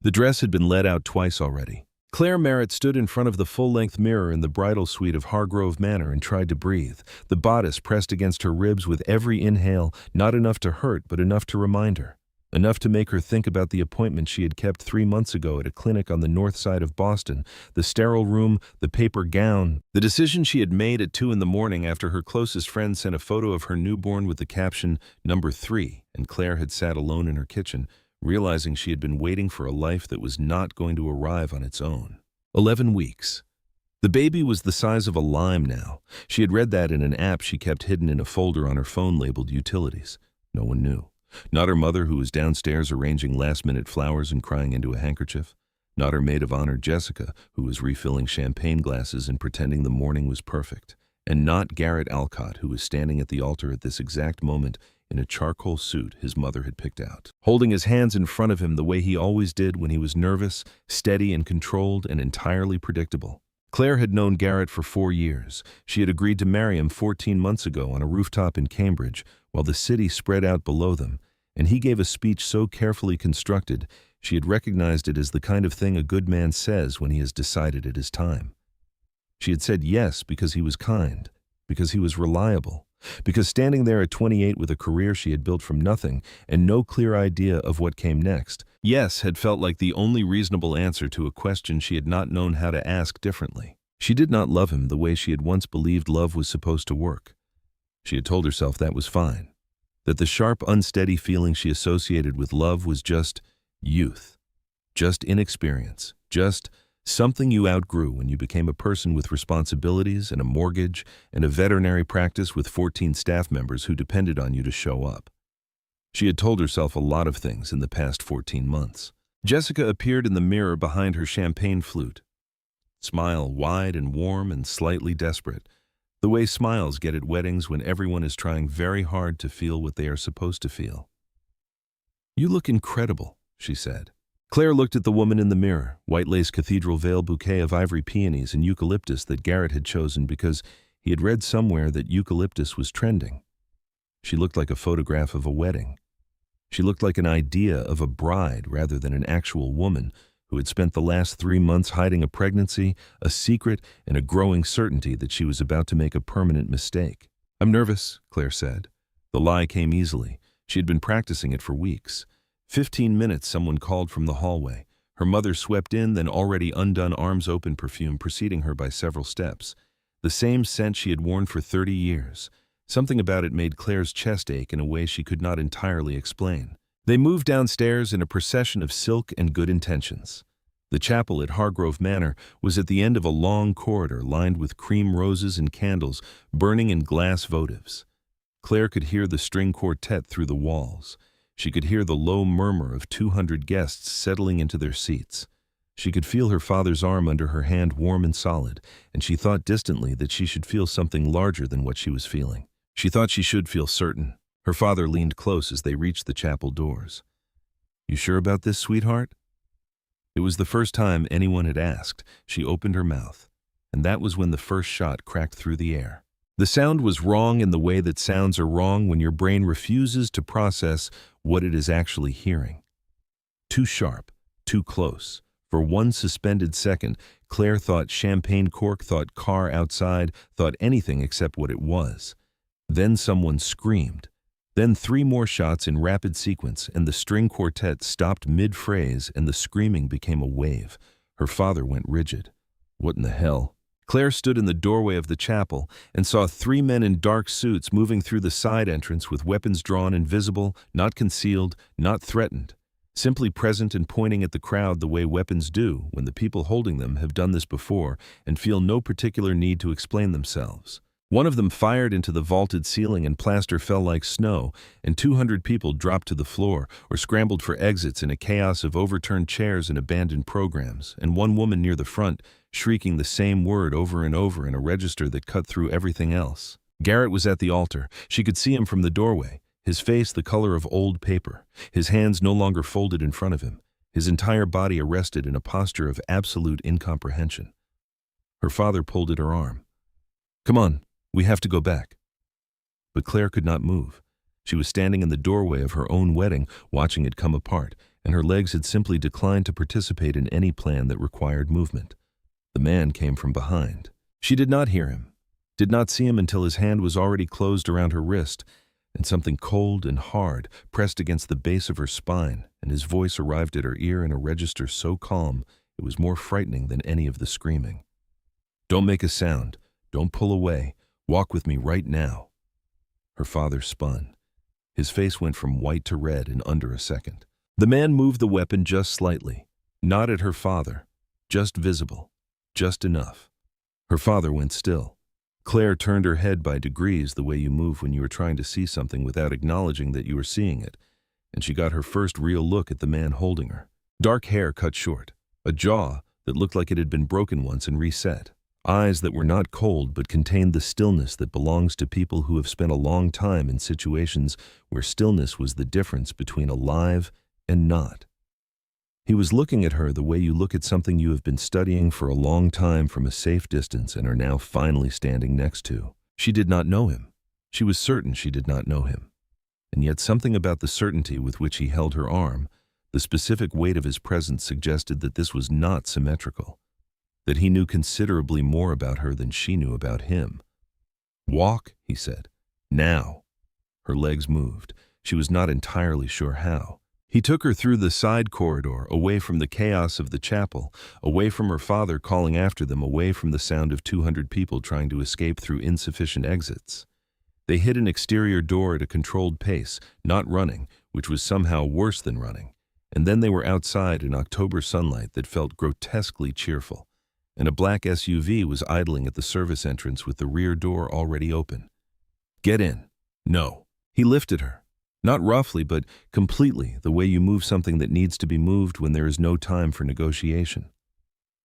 The dress had been let out twice already. Claire Merritt stood in front of the full-length mirror in the bridal suite of Hargrove Manor and tried to breathe, the bodice pressed against her ribs with every inhale, not enough to hurt but enough to remind her. Enough to make her think about the appointment she had kept 3 months ago at a clinic on the north side of Boston, the sterile room, the paper gown, the decision she had made at 2 in the morning after her closest friend sent a photo of her newborn with the caption, "Number 3, and Claire had sat alone in her kitchen, realizing she had been waiting for a life that was not going to arrive on its own. 11 weeks. The baby was the size of a lime now. She had read that in an app she kept hidden in a folder on her phone labeled Utilities. No one knew. Not her mother, who was downstairs arranging last-minute flowers and crying into a handkerchief. Not her maid of honor, Jessica, who was refilling champagne glasses and pretending the morning was perfect. And not Garrett Alcott, who was standing at the altar at this exact moment in a charcoal suit his mother had picked out, holding his hands in front of him the way he always did when he was nervous, steady and controlled and entirely predictable. Claire had known Garrett for 4 years. She had agreed to marry him 14 months ago on a rooftop in Cambridge, while the city spread out below them, and he gave a speech so carefully constructed, she had recognized it as the kind of thing a good man says when he has decided it is time. She had said yes because he was kind, because he was reliable, because standing there at 28 with a career she had built from nothing and no clear idea of what came next, yes had felt like the only reasonable answer to a question she had not known how to ask differently. She did not love him the way she had once believed love was supposed to work. She had told herself that was fine, that the sharp, unsteady feeling she associated with love was just youth, just inexperience, just something you outgrew when you became a person with responsibilities and a mortgage and a veterinary practice with 14 staff members who depended on you to show up. She had told herself a lot of things in the past 14 months. Jessica appeared in the mirror behind her champagne flute. Smile wide and warm and slightly desperate, the way smiles get at weddings when everyone is trying very hard to feel what they are supposed to feel. "You look incredible," she said. Claire looked at the woman in the mirror, white lace cathedral veil bouquet of ivory peonies and eucalyptus that Garrett had chosen because he had read somewhere that eucalyptus was trending. She looked like a photograph of a wedding. She looked like an idea of a bride rather than an actual woman who had spent the last 3 months hiding a pregnancy, a secret, and a growing certainty that she was about to make a permanent mistake. "I'm nervous," Claire said. The lie came easily. She had been practicing it for weeks. 15 minutes someone called from the hallway. Her mother swept in, then already undone arms open perfume preceding her by several steps. The same scent she had worn for 30 years. Something about it made Claire's chest ache in a way she could not entirely explain. They moved downstairs in a procession of silk and good intentions. The chapel at Hargrove Manor was at the end of a long corridor lined with cream roses and candles burning in glass votives. Claire could hear the string quartet through the walls. She could hear the low murmur of 200 guests settling into their seats. She could feel her father's arm under her hand warm and solid, and she thought distantly that she should feel something larger than what she was feeling. She thought she should feel certain. Her father leaned close as they reached the chapel doors. "You sure about this, sweetheart?" It was the first time anyone had asked. She opened her mouth, and that was when the first shot cracked through the air. The sound was wrong in the way that sounds are wrong when your brain refuses to process what it is actually hearing. Too sharp, too close. For one suspended second, Claire thought champagne cork, thought car outside, thought anything except what it was. Then someone screamed. Then 3 more shots in rapid sequence, and the string quartet stopped mid-phrase and the screaming became a wave. Her father went rigid. What in the hell? Claire stood in the doorway of the chapel and saw 3 men in dark suits moving through the side entrance with weapons drawn and visible, not concealed, not threatened, simply present and pointing at the crowd the way weapons do when the people holding them have done this before and feel no particular need to explain themselves. One of them fired into the vaulted ceiling and plaster fell like snow, and 200 people dropped to the floor or scrambled for exits in a chaos of overturned chairs and abandoned programs, and one woman near the front shrieking the same word over and over in a register that cut through everything else. Garrett was at the altar. She could see him from the doorway, his face the color of old paper, his hands no longer folded in front of him, his entire body arrested in a posture of absolute incomprehension. Her father pulled at her arm. "Come on. We have to go back." But Claire could not move. She was standing in the doorway of her own wedding, watching it come apart, and her legs had simply declined to participate in any plan that required movement. The man came from behind. She did not hear him, did not see him until his hand was already closed around her wrist, and something cold and hard pressed against the base of her spine, and his voice arrived at her ear in a register so calm it was more frightening than any of the screaming. "Don't make a sound. Don't pull away. Walk with me right now." Her father spun. His face went from white to red in under a second. The man moved the weapon just slightly, not at her father, just visible, just enough. Her father went still. Claire turned her head by degrees the way you move when you are trying to see something without acknowledging that you are seeing it, and she got her first real look at the man holding her. Dark hair cut short, a jaw that looked like it had been broken once and reset, eyes that were not cold but contained the stillness that belongs to people who have spent a long time in situations where stillness was the difference between alive and not. He was looking at her the way you look at something you have been studying for a long time from a safe distance and are now finally standing next to. She did not know him. She was certain she did not know him. And yet something about the certainty with which he held her arm, the specific weight of his presence suggested that this was not symmetrical, that he knew considerably more about her than she knew about him. "Walk," he said. "Now." Her legs moved. She was not entirely sure how. He took her through the side corridor, away from the chaos of the chapel, away from her father calling after them, away from the sound of 200 people trying to escape through insufficient exits. They hit an exterior door at a controlled pace, not running, which was somehow worse than running. And then they were outside in October sunlight that felt grotesquely cheerful, and a black SUV was idling at the service entrance with the rear door already open. "Get in." "No." He lifted her. Not roughly, but completely, the way you move something that needs to be moved when there is no time for negotiation.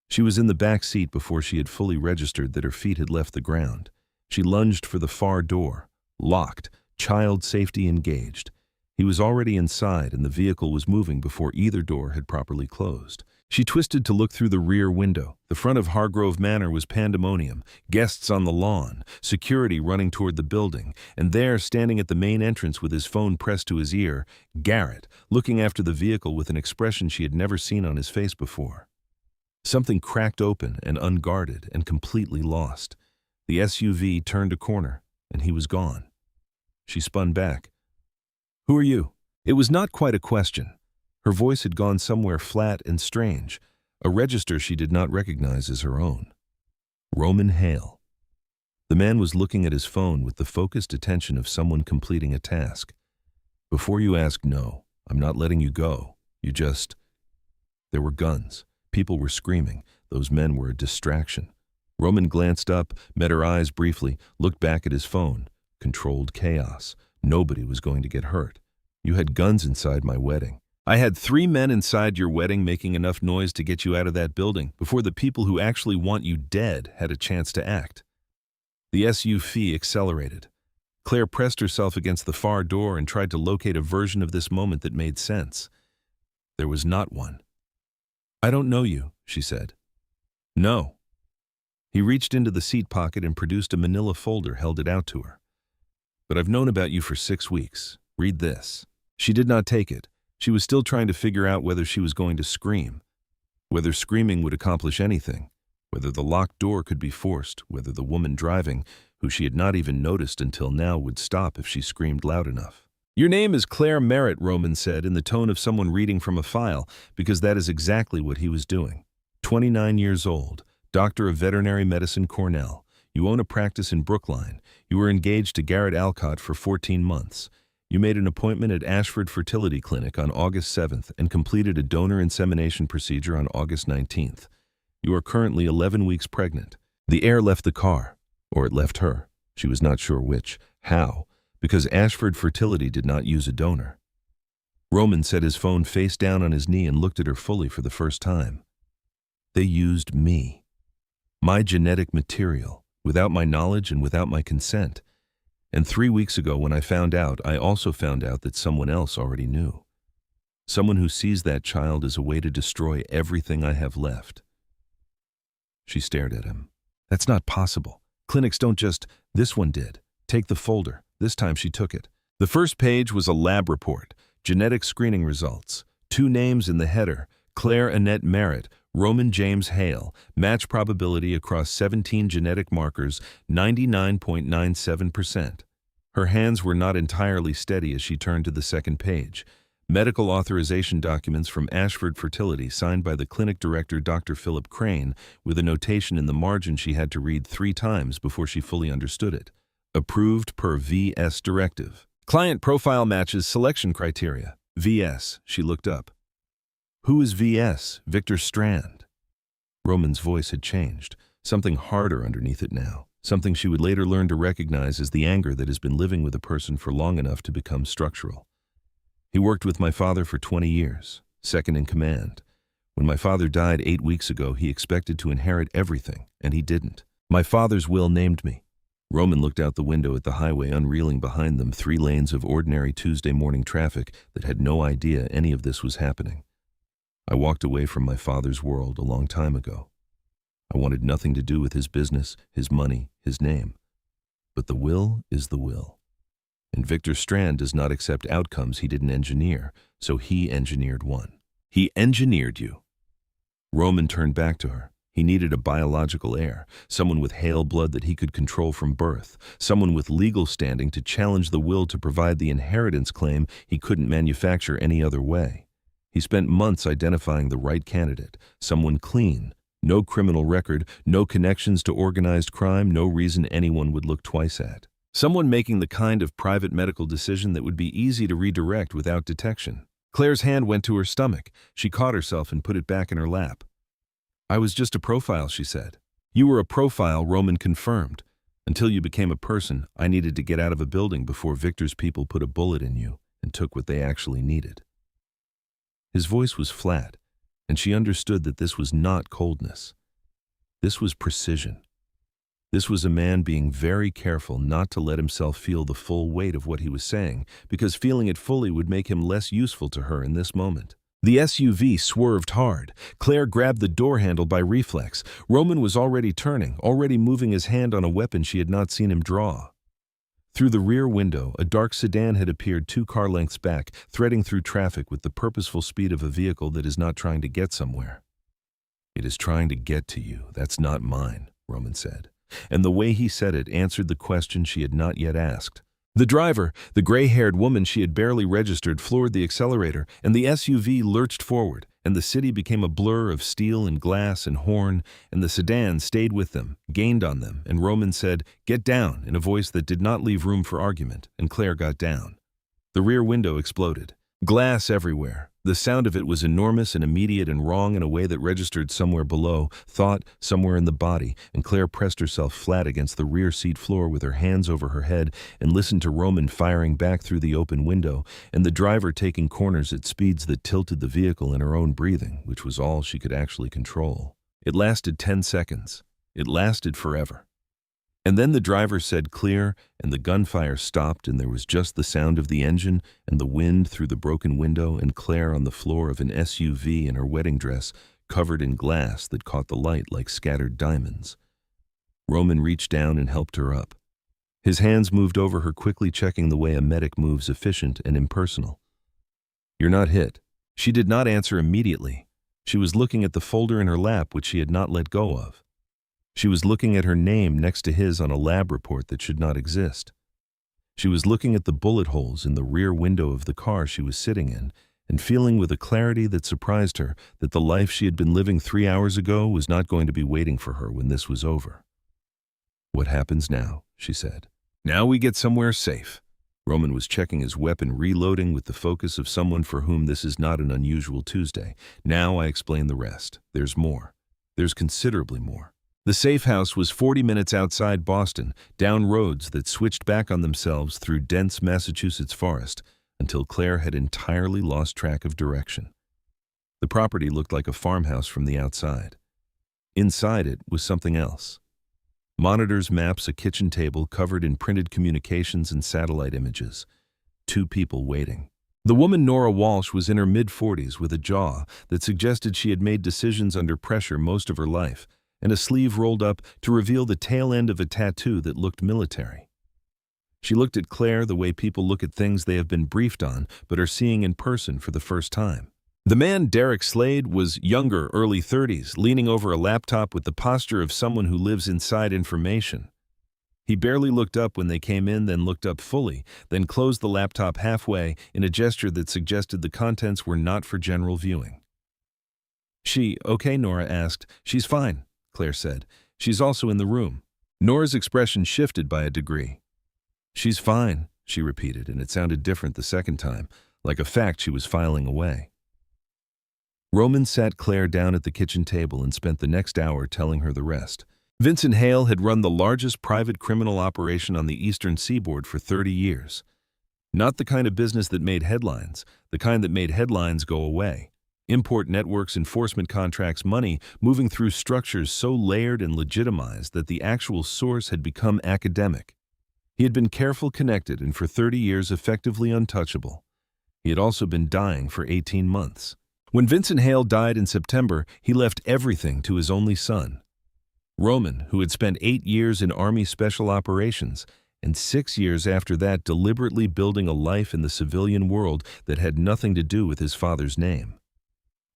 She was in the back seat before she had fully registered that her feet had left the ground. She lunged for the far door, locked, child safety engaged. He was already inside and the vehicle was moving before either door had properly closed. She twisted to look through the rear window. The front of Hargrove Manor was pandemonium, guests on the lawn, security running toward the building, and there, standing at the main entrance with his phone pressed to his ear, Garrett, looking after the vehicle with an expression she had never seen on his face before. Something cracked open and unguarded and completely lost. The SUV turned a corner, and he was gone. She spun back. "Who are you?" It was not quite a question. Her voice had gone somewhere flat and strange, a register she did not recognize as her own. "Roman Hale." The man was looking at his phone with the focused attention of someone completing a task. "Before you ask, no, I'm not letting you go. You just..." There were guns. People were screaming. Those men were a distraction. Roman glanced up, met her eyes briefly, looked back at his phone. Controlled chaos. Nobody was going to get hurt. "You had guns inside my wedding." "I had 3 men inside your wedding making enough noise to get you out of that building before the people who actually want you dead had a chance to act." The SUV accelerated. Claire pressed herself against the far door and tried to locate a version of this moment that made sense. There was not one. "I don't know you," she said. "No." He reached into the seat pocket and produced a manila folder, held it out to her. "But I've known about you for 6 weeks. Read this." She did not take it. She was still trying to figure out whether she was going to scream, whether screaming would accomplish anything, whether the locked door could be forced, whether the woman driving, who she had not even noticed until now, would stop if she screamed loud enough. "Your name is Claire Merritt," Roman said in the tone of someone reading from a file, because that is exactly what he was doing. 29 years old, doctor of veterinary medicine, Cornell. You own a practice in Brookline. You were engaged to Garrett Alcott for 14 months. You made an appointment at Ashford Fertility Clinic on August 7th and completed a donor insemination procedure on August 19th. You are currently 11 weeks pregnant. The air left the car, or it left her. She was not sure which. How? Because Ashford Fertility did not use a donor. Roman set his phone face down on his knee and looked at her fully for the first time. They used me. My genetic material, without my knowledge and without my consent. And 3 weeks ago when I found out, I also found out that someone else already knew. Someone who sees that child as a way to destroy everything I have left. She stared at him. "That's not possible. Clinics don't just..." "This one did. Take the folder." This time she took it. The first page was a lab report, genetic screening results. Two names in the header: Claire Annette Merritt, Roman James Hale. Match probability across 17 genetic markers, 99.97%. Her hands were not entirely steady as she turned to the second page. Medical authorization documents from Ashford Fertility signed by the clinic director Dr. Philip Crane, with a notation in the margin she had to read 3 times before she fully understood it. Approved per VS directive. Client profile matches selection criteria. VS, she looked up. Who is VS? Victor Strand. Roman's voice had changed, something harder underneath it now, something she would later learn to recognize as the anger that has been living with a person for long enough to become structural. He worked with my father for 20 years, second in command. When my father died 8 weeks ago, he expected to inherit everything, and he didn't. My father's will named me. Roman looked out the window at the highway unreeling behind them, 3 lanes of ordinary Tuesday morning traffic that had no idea any of this was happening. I walked away from my father's world a long time ago. I wanted nothing to do with his business, his money, his name. But the will is the will. And Victor Strand does not accept outcomes he didn't engineer, so he engineered one. He engineered you. Roman turned back to her. He needed a biological heir, someone with Hale blood that he could control from birth, someone with legal standing to challenge the will to provide the inheritance claim he couldn't manufacture any other way. He spent months identifying the right candidate, someone clean, no criminal record, no connections to organized crime, no reason anyone would look twice at. Someone making the kind of private medical decision that would be easy to redirect without detection. Claire's hand went to her stomach. She caught herself and put it back in her lap. I was just a profile, she said. You were a profile, Roman confirmed. Until you became a person, I needed to get out of a building before Victor's people put a bullet in you and took what they actually needed. His voice was flat, and she understood that this was not coldness. This was precision. This was a man being very careful not to let himself feel the full weight of what he was saying, because feeling it fully would make him less useful to her in this moment. The SUV swerved hard. Claire grabbed the door handle by reflex. Roman was already turning, already moving his hand on a weapon she had not seen him draw. Through the rear window, a dark sedan had appeared 2 car lengths back, threading through traffic with the purposeful speed of a vehicle that is not trying to get somewhere. It is trying to get to you. That's not mine, Roman said. And the way he said it answered the question she had not yet asked. The driver, the gray-haired woman she had barely registered, floored the accelerator, and the SUV lurched forward, and the city became a blur of steel and glass and horn, and the sedan stayed with them, gained on them, and Roman said, "Get down," in a voice that did not leave room for argument, and Claire got down. The rear window exploded. Glass everywhere. The sound of it was enormous and immediate and wrong in a way that registered somewhere below, thought somewhere in the body, and Claire pressed herself flat against the rear seat floor with her hands over her head and listened to Roman firing back through the open window and the driver taking corners at speeds that tilted the vehicle in her own breathing, which was all she could actually control. It lasted 10 seconds. It lasted forever. And then the driver said clear, and the gunfire stopped, and there was just the sound of the engine and the wind through the broken window and Claire on the floor of an SUV in her wedding dress, covered in glass that caught the light like scattered diamonds. Roman reached down and helped her up. His hands moved over her, quickly checking the way a medic moves, efficient and impersonal. "You're not hit." She did not answer immediately. She was looking at the folder in her lap, which she had not let go of. She was looking at her name next to his on a lab report that should not exist. She was looking at the bullet holes in the rear window of the car she was sitting in, and feeling with a clarity that surprised her that the life she had been living 3 hours ago was not going to be waiting for her when this was over. "What happens now?" she said. "Now we get somewhere safe." Roman was checking his weapon, reloading with the focus of someone for whom this is not an unusual Tuesday. "Now I explain the rest. There's more. There's considerably more." The safe house was 40 minutes outside Boston, down roads that switched back on themselves through dense Massachusetts forest, until Claire had entirely lost track of direction. The property looked like a farmhouse from the outside. Inside it was something else. Monitors, maps, a kitchen table covered in printed communications and satellite images. 2 people waiting. The woman Nora Walsh was in her mid-40s with a jaw that suggested she had made decisions under pressure most of her life, and a sleeve rolled up to reveal the tail end of a tattoo that looked military. She looked at Claire the way people look at things they have been briefed on but are seeing in person for the first time. The man, Derek Slade, was younger, early 30s, leaning over a laptop with the posture of someone who lives inside information. He barely looked up when they came in, then looked up fully, then closed the laptop halfway in a gesture that suggested the contents were not for general viewing. "She okay?" Nora asked. "She's fine," Claire said. "She's also in the room." Nora's expression shifted by a degree. "She's fine," she repeated, and it sounded different the second time, like a fact she was filing away. Roman sat Claire down at the kitchen table and spent the next hour telling her the rest. Vincent Hale had run the largest private criminal operation on the eastern seaboard for 30 years. Not the kind of business that made headlines, the kind that made headlines go away. Import networks, enforcement contracts, money moving through structures so layered and legitimized that the actual source had become academic. He had been careful, connected, and for 30 years effectively untouchable. He had also been dying for 18 months. When Vincent Hale died in September, he left everything to his only son. Roman, who had spent 8 years in Army Special Operations, and 6 years after that deliberately building a life in the civilian world that had nothing to do with his father's name.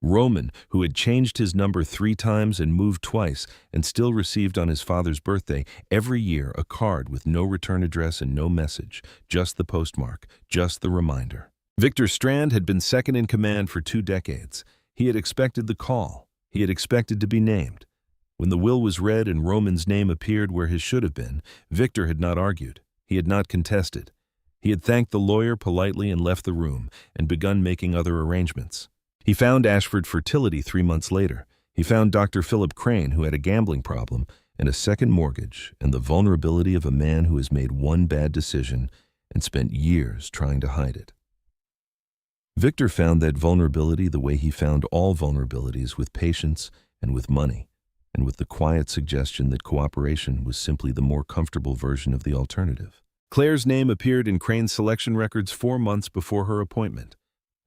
Roman, who had changed his number 3 times and moved twice, and still received on his father's birthday every year a card with no return address and no message, just the postmark, just the reminder. Victor Strand had been second in command for 2 decades. He had expected the call. He had expected to be named. When the will was read and Roman's name appeared where his should have been, Victor had not argued. He had not contested. He had thanked the lawyer politely and left the room, and begun making other arrangements. He found Ashford Fertility 3 months later. He found Dr. Philip Crane, who had a gambling problem and a second mortgage, and the vulnerability of a man who has made one bad decision and spent years trying to hide it. Victor found that vulnerability the way he found all vulnerabilities, with patience and with money, and with the quiet suggestion that cooperation was simply the more comfortable version of the alternative. Claire's name appeared in Crane's selection records 4 months before her appointment.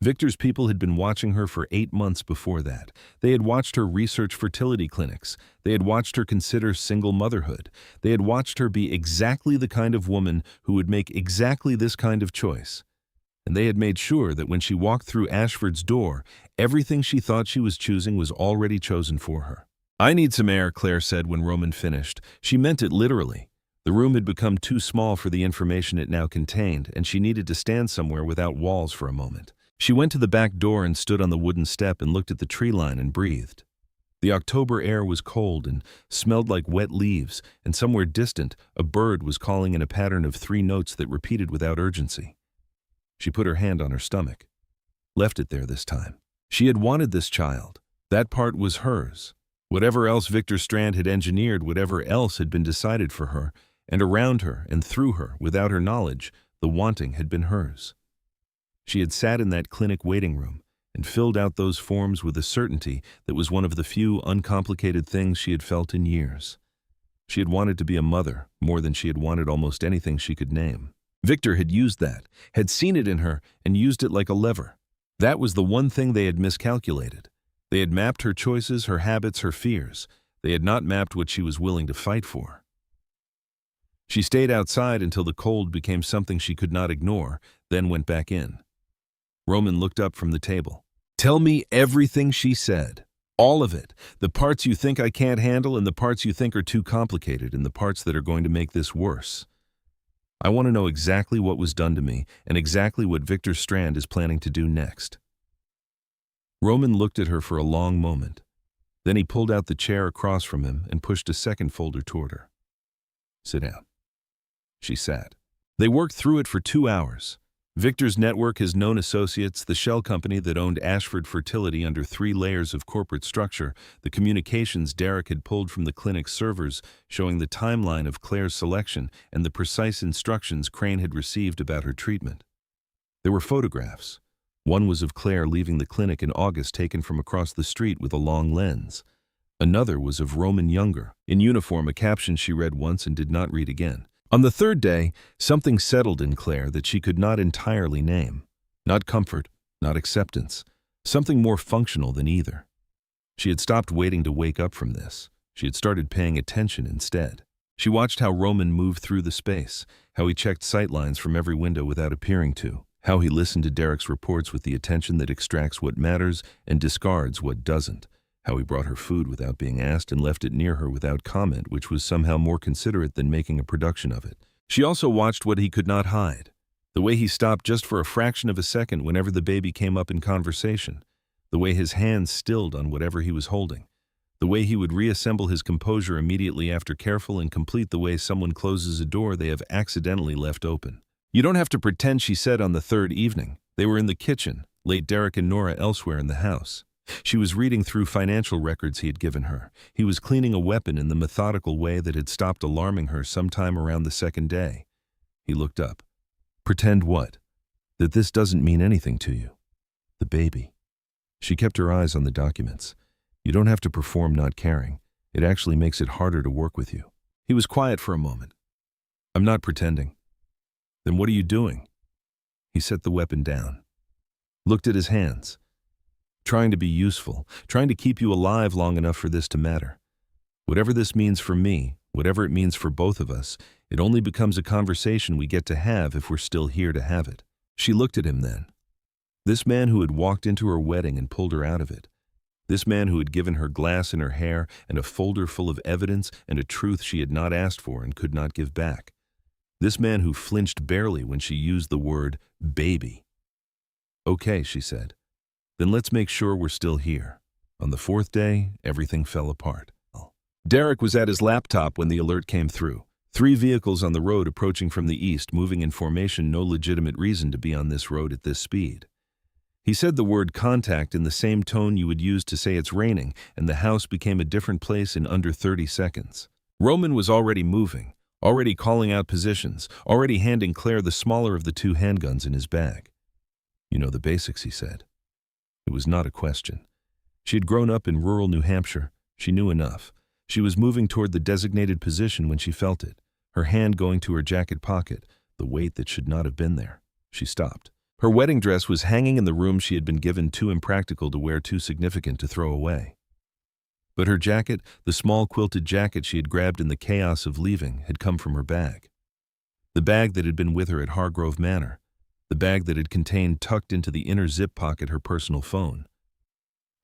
Victor's people had been watching her for 8 months before that. They had watched her research fertility clinics. They had watched her consider single motherhood. They had watched her be exactly the kind of woman who would make exactly this kind of choice. And they had made sure that when she walked through Ashford's door, everything she thought she was choosing was already chosen for her. "I need some air," Claire said when Roman finished. She meant it literally. The room had become too small for the information it now contained, and she needed to stand somewhere without walls for a moment. She went to the back door and stood on the wooden step and looked at the tree line and breathed. The October air was cold and smelled like wet leaves, and somewhere distant, a bird was calling in a pattern of 3 notes that repeated without urgency. She put her hand on her stomach. Left it there this time. She had wanted this child. That part was hers. Whatever else Victor Strand had engineered, whatever else had been decided for her, and around her and through her, without her knowledge, the wanting had been hers. She had sat in that clinic waiting room and filled out those forms with a certainty that was one of the few uncomplicated things she had felt in years. She had wanted to be a mother more than she had wanted almost anything she could name. Victor had used that, had seen it in her, and used it like a lever. That was the one thing they had miscalculated. They had mapped her choices, her habits, her fears. They had not mapped what she was willing to fight for. She stayed outside until the cold became something she could not ignore, then went back in. Roman looked up from the table. "Tell me everything," she said. "All of it. The parts you think I can't handle, and the parts you think are too complicated, and the parts that are going to make this worse. I want to know exactly what was done to me, and exactly what Victor Strand is planning to do next." Roman looked at her for a long moment. Then he pulled out the chair across from him and pushed a second folder toward her. "Sit down." She sat. They worked through it for 2 hours. Victor's network, his known associates, the shell company that owned Ashford Fertility under 3 layers of corporate structure, the communications Derek had pulled from the clinic's servers showing the timeline of Claire's selection and the precise instructions Crane had received about her treatment. There were photographs. One was of Claire leaving the clinic in August, taken from across the street with a long lens. Another was of Roman younger, in uniform, a caption she read once and did not read again. On the 3rd day, something settled in Claire that she could not entirely name. Not comfort, not acceptance. Something more functional than either. She had stopped waiting to wake up from this. She had started paying attention instead. She watched how Roman moved through the space, how he checked sightlines from every window without appearing to. How he listened to Derek's reports with the attention that extracts what matters and discards what doesn't. How he brought her food without being asked and left it near her without comment, which was somehow more considerate than making a production of it. She also watched what he could not hide. The way he stopped just for a fraction of a second whenever the baby came up in conversation. The way his hands stilled on whatever he was holding. The way he would reassemble his composure immediately after careful and complete the way someone closes a door they have accidentally left open. "You don't have to pretend," she said on the third evening. They were in the kitchen, late Derek and Nora elsewhere in the house. She was reading through financial records he had given her. He was cleaning a weapon in the methodical way that had stopped alarming her sometime around the second day. He looked up. "Pretend what?" "That this doesn't mean anything to you." "The baby." She kept her eyes on the documents. "You don't have to perform not caring. It actually makes it harder to work with you." He was quiet for a moment. "I'm not pretending." "Then what are you doing?" He set the weapon down. Looked at his hands. "Trying to be useful, trying to keep you alive long enough for this to matter. Whatever this means for me, whatever it means for both of us, it only becomes a conversation we get to have if we're still here to have it." She looked at him then. This man who had walked into her wedding and pulled her out of it. This man who had given her glass in her hair and a folder full of evidence and a truth she had not asked for and could not give back. This man who flinched barely when she used the word baby. "Okay," she said. "Then let's make sure we're still here." On the fourth day, everything fell apart. Derek was at his laptop when the alert came through. 3 vehicles on the road approaching from the east, moving in formation, no legitimate reason to be on this road at this speed. He said the word contact in the same tone you would use to say it's raining, and the house became a different place in under 30 seconds. Roman was already moving, already calling out positions, already handing Claire the smaller of the 2 handguns in his bag. "You know the basics," he said. It was not a question. She had grown up in rural New Hampshire. She knew enough. She was moving toward the designated position when she felt it, her hand going to her jacket pocket, the weight that should not have been there. She stopped. Her wedding dress was hanging in the room she had been given, too impractical to wear, too significant to throw away. But her jacket, the small quilted jacket she had grabbed in the chaos of leaving, had come from her bag. The bag that had been with her at Hargrove Manor. The bag that had contained, tucked into the inner zip pocket, her personal phone.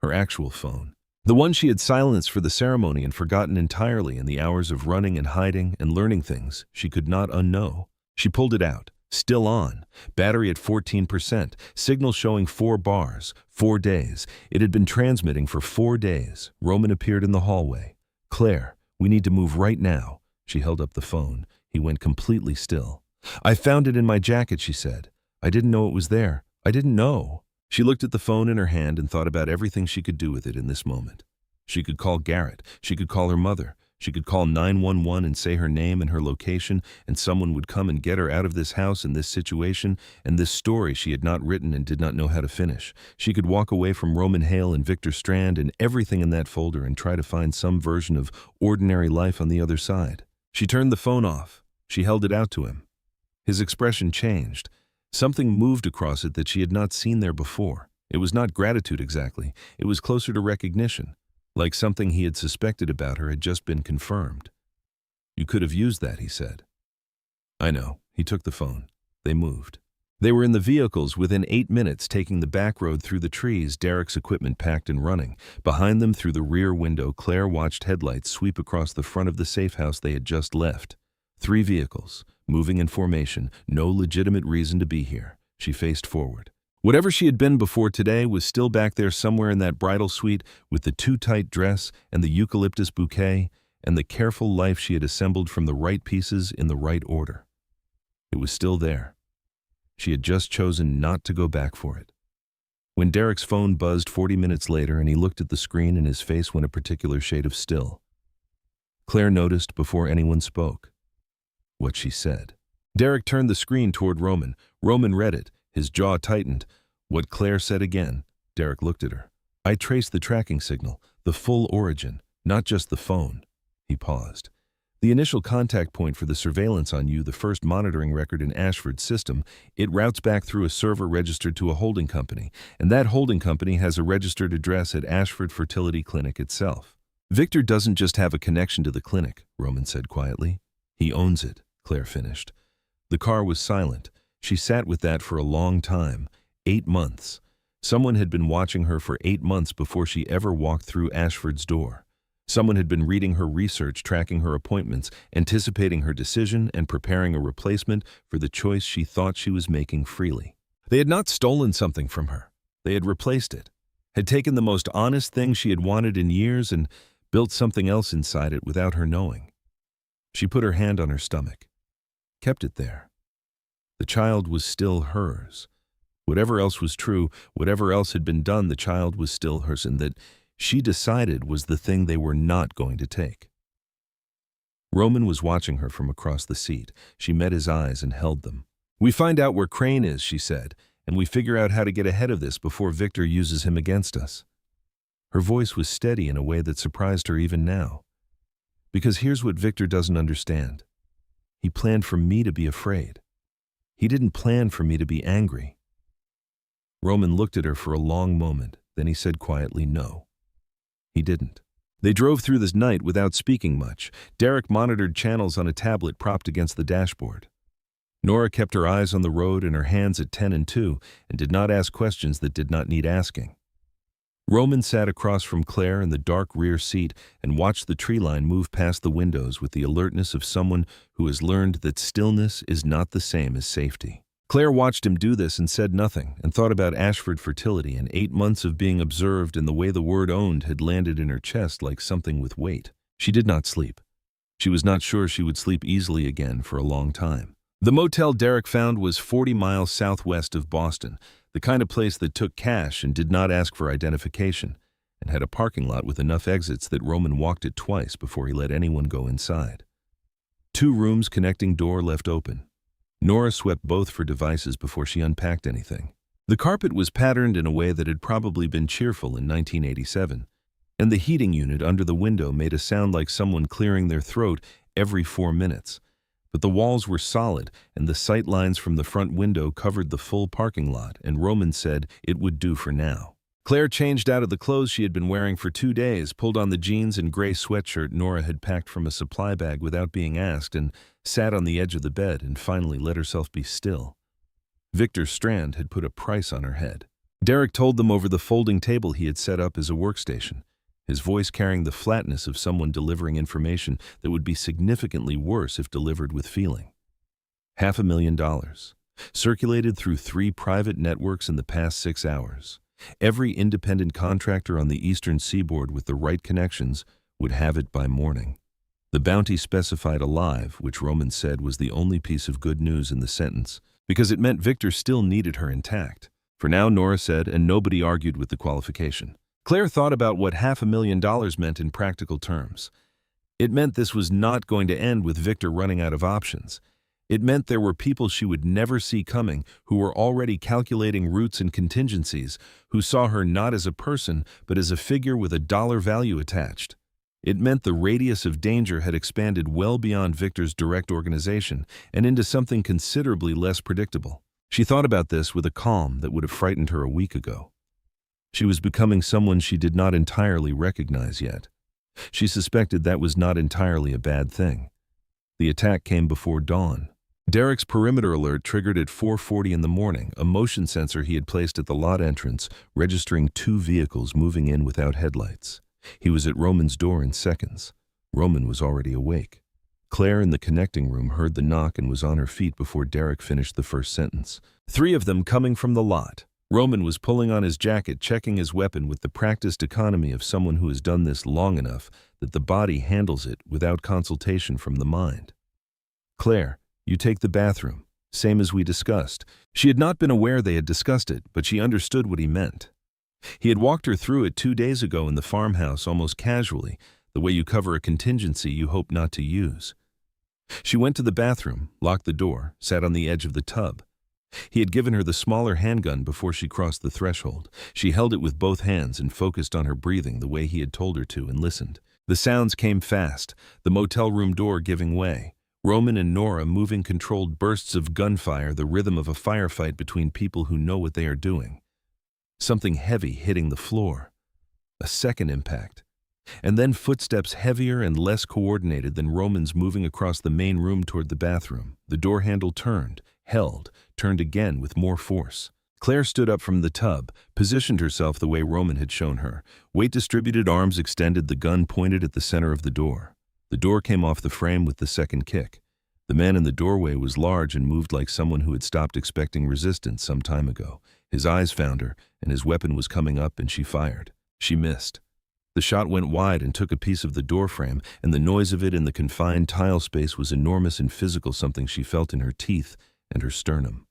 Her actual phone. The one she had silenced for the ceremony and forgotten entirely in the hours of running and hiding and learning things she could not unknow. She pulled it out. Still on. Battery at 14%. Signal showing 4 bars. 4 days. It had been transmitting for 4 days. Roman appeared in the hallway. "Claire, we need to move right now." She held up the phone. He went completely still. "I found it in my jacket," she said. "I didn't know it was there. I didn't know." She looked at the phone in her hand and thought about everything she could do with it in this moment. She could call Garrett. She could call her mother. She could call 911 and say her name and her location, and someone would come and get her out of this house and this situation and this story she had not written and did not know how to finish. She could walk away from Roman Hale and Victor Strand and everything in that folder and try to find some version of ordinary life on the other side. She turned the phone off. She held it out to him. His expression changed. Something moved across it that she had not seen there before. It was not gratitude exactly. It was closer to recognition. Like something he had suspected about her had just been confirmed. "You could have used that," he said. "I know." He took the phone. They moved. They were in the vehicles within 8 minutes, taking the back road through the trees, Derek's equipment packed and running. Behind them, through the rear window, Claire watched headlights sweep across the front of the safe house they had just left. 3 vehicles, moving in formation, no legitimate reason to be here. She faced forward. Whatever she had been before today was still back there somewhere in that bridal suite, with the too tight dress and the eucalyptus bouquet and the careful life she had assembled from the right pieces in the right order. It was still there. She had just chosen not to go back for it. When Derek's phone buzzed 40 minutes later and he looked at the screen and his face went a particular shade of still, Claire noticed before anyone spoke what she said. Derek turned the screen toward Roman. Roman read it. His jaw tightened. What Claire said again. Derek looked at her. "I traced the tracking signal, the full origin, not just the phone." He paused. "The initial contact point for the surveillance on you, the first monitoring record in Ashford's system, it routes back through a server registered to a holding company, and that holding company has a registered address at Ashford Fertility Clinic itself. Victor doesn't just have a connection to the clinic," Roman said quietly. "He owns it," Claire finished. The car was silent. She sat with that for a long time, 8 months. Someone had been watching her for 8 months before she ever walked through Ashford's door. Someone had been reading her research, tracking her appointments, anticipating her decision, and preparing a replacement for the choice she thought she was making freely. They had not stolen something from her. They had replaced it, had taken the most honest thing she had wanted in years and built something else inside it without her knowing. She put her hand on her stomach, kept it there. The child was still hers. Whatever else was true, whatever else had been done, the child was still hers, and that she decided was the thing they were not going to take. Roman was watching her from across the seat. She met his eyes and held them. "We find out where Crane is," she said, "and we figure out how to get ahead of this before Victor uses him against us." Her voice was steady in a way that surprised her even now. "Because here's what Victor doesn't understand. He planned for me to be afraid. He didn't plan for me to be angry." Roman looked at her for a long moment, then he said quietly, "No, he didn't." They drove through this night without speaking much. Derek monitored channels on a tablet propped against the dashboard. Nora kept her eyes on the road and her hands at 10 and 2 and did not ask questions that did not need asking. Roman sat across from Claire in the dark rear seat and watched the tree line move past the windows with the alertness of someone who has learned that stillness is not the same as safety. Claire watched him do this and said nothing, and thought about Ashford fertility and 8 months of being observed, and the way the word owned had landed in her chest like something with weight. She did not sleep. She was not sure she would sleep easily again for a long time. The motel Derek found was 40 miles southwest of Boston, the kind of place that took cash and did not ask for identification, and had a parking lot with enough exits that Roman walked it twice before he let anyone go inside. 2 rooms connecting door left open. Nora swept both for devices before she unpacked anything. The carpet was patterned in a way that had probably been cheerful in 1987, and the heating unit under the window made a sound like someone clearing their throat every 4 minutes. But the walls were solid, and the sight lines from the front window covered the full parking lot, and Roman said it would do for now. Claire changed out of the clothes she had been wearing for 2 days, pulled on the jeans and gray sweatshirt Nora had packed from a supply bag without being asked, and sat on the edge of the bed and finally let herself be still. Victor Strand had put a price on her head. Derek told them over the folding table he had set up as a workstation, his voice carrying the flatness of someone delivering information that would be significantly worse if delivered with feeling. $500,000, circulated through 3 private networks in the past 6 hours. Every independent contractor on the eastern seaboard with the right connections would have it by morning. The bounty specified alive, which Roman said was the only piece of good news in the sentence, because it meant Victor still needed her intact. For now, Nora said, and nobody argued with the qualification. Claire thought about what $500,000 meant in practical terms. It meant this was not going to end with Victor running out of options. It meant there were people she would never see coming who were already calculating routes and contingencies, who saw her not as a person but as a figure with a dollar value attached. It meant the radius of danger had expanded well beyond Victor's direct organization and into something considerably less predictable. She thought about this with a calm that would have frightened her a week ago. She was becoming someone she did not entirely recognize yet. She suspected that was not entirely a bad thing. The attack came before dawn. Derek's perimeter alert triggered at 4:40 in the morning, a motion sensor he had placed at the lot entrance, registering 2 vehicles moving in without headlights. He was at Roman's door in seconds. Roman was already awake. Claire in the connecting room heard the knock and was on her feet before Derek finished the first sentence. 3 of them coming from the lot. Roman was pulling on his jacket, checking his weapon with the practiced economy of someone who has done this long enough that the body handles it without consultation from the mind. "Claire, you take the bathroom, same as we discussed." She had not been aware they had discussed it, but she understood what he meant. He had walked her through it 2 days ago in the farmhouse almost casually, the way you cover a contingency you hope not to use. She went to the bathroom, locked the door, sat on the edge of the tub. He had given her the smaller handgun before she crossed the threshold. She held it with both hands and focused on her breathing the way he had told her to and listened. The sounds came fast, the motel room door giving way. Roman and Nora moving controlled bursts of gunfire, the rhythm of a firefight between people who know what they are doing. Something heavy hitting the floor. A second impact. And then footsteps heavier and less coordinated than Roman's moving across the main room toward the bathroom. The door handle turned, held, turned again with more force. Claire stood up from the tub, positioned herself the way Roman had shown her. Weight distributed, arms extended, the gun pointed at the center of the door. The door came off the frame with the second kick. The man in the doorway was large and moved like someone who had stopped expecting resistance some time ago. His eyes found her, and his weapon was coming up, and she fired. She missed. The shot went wide and took a piece of the door frame, and the noise of it in the confined tile space was enormous and physical, something she felt in her teeth and her sternum.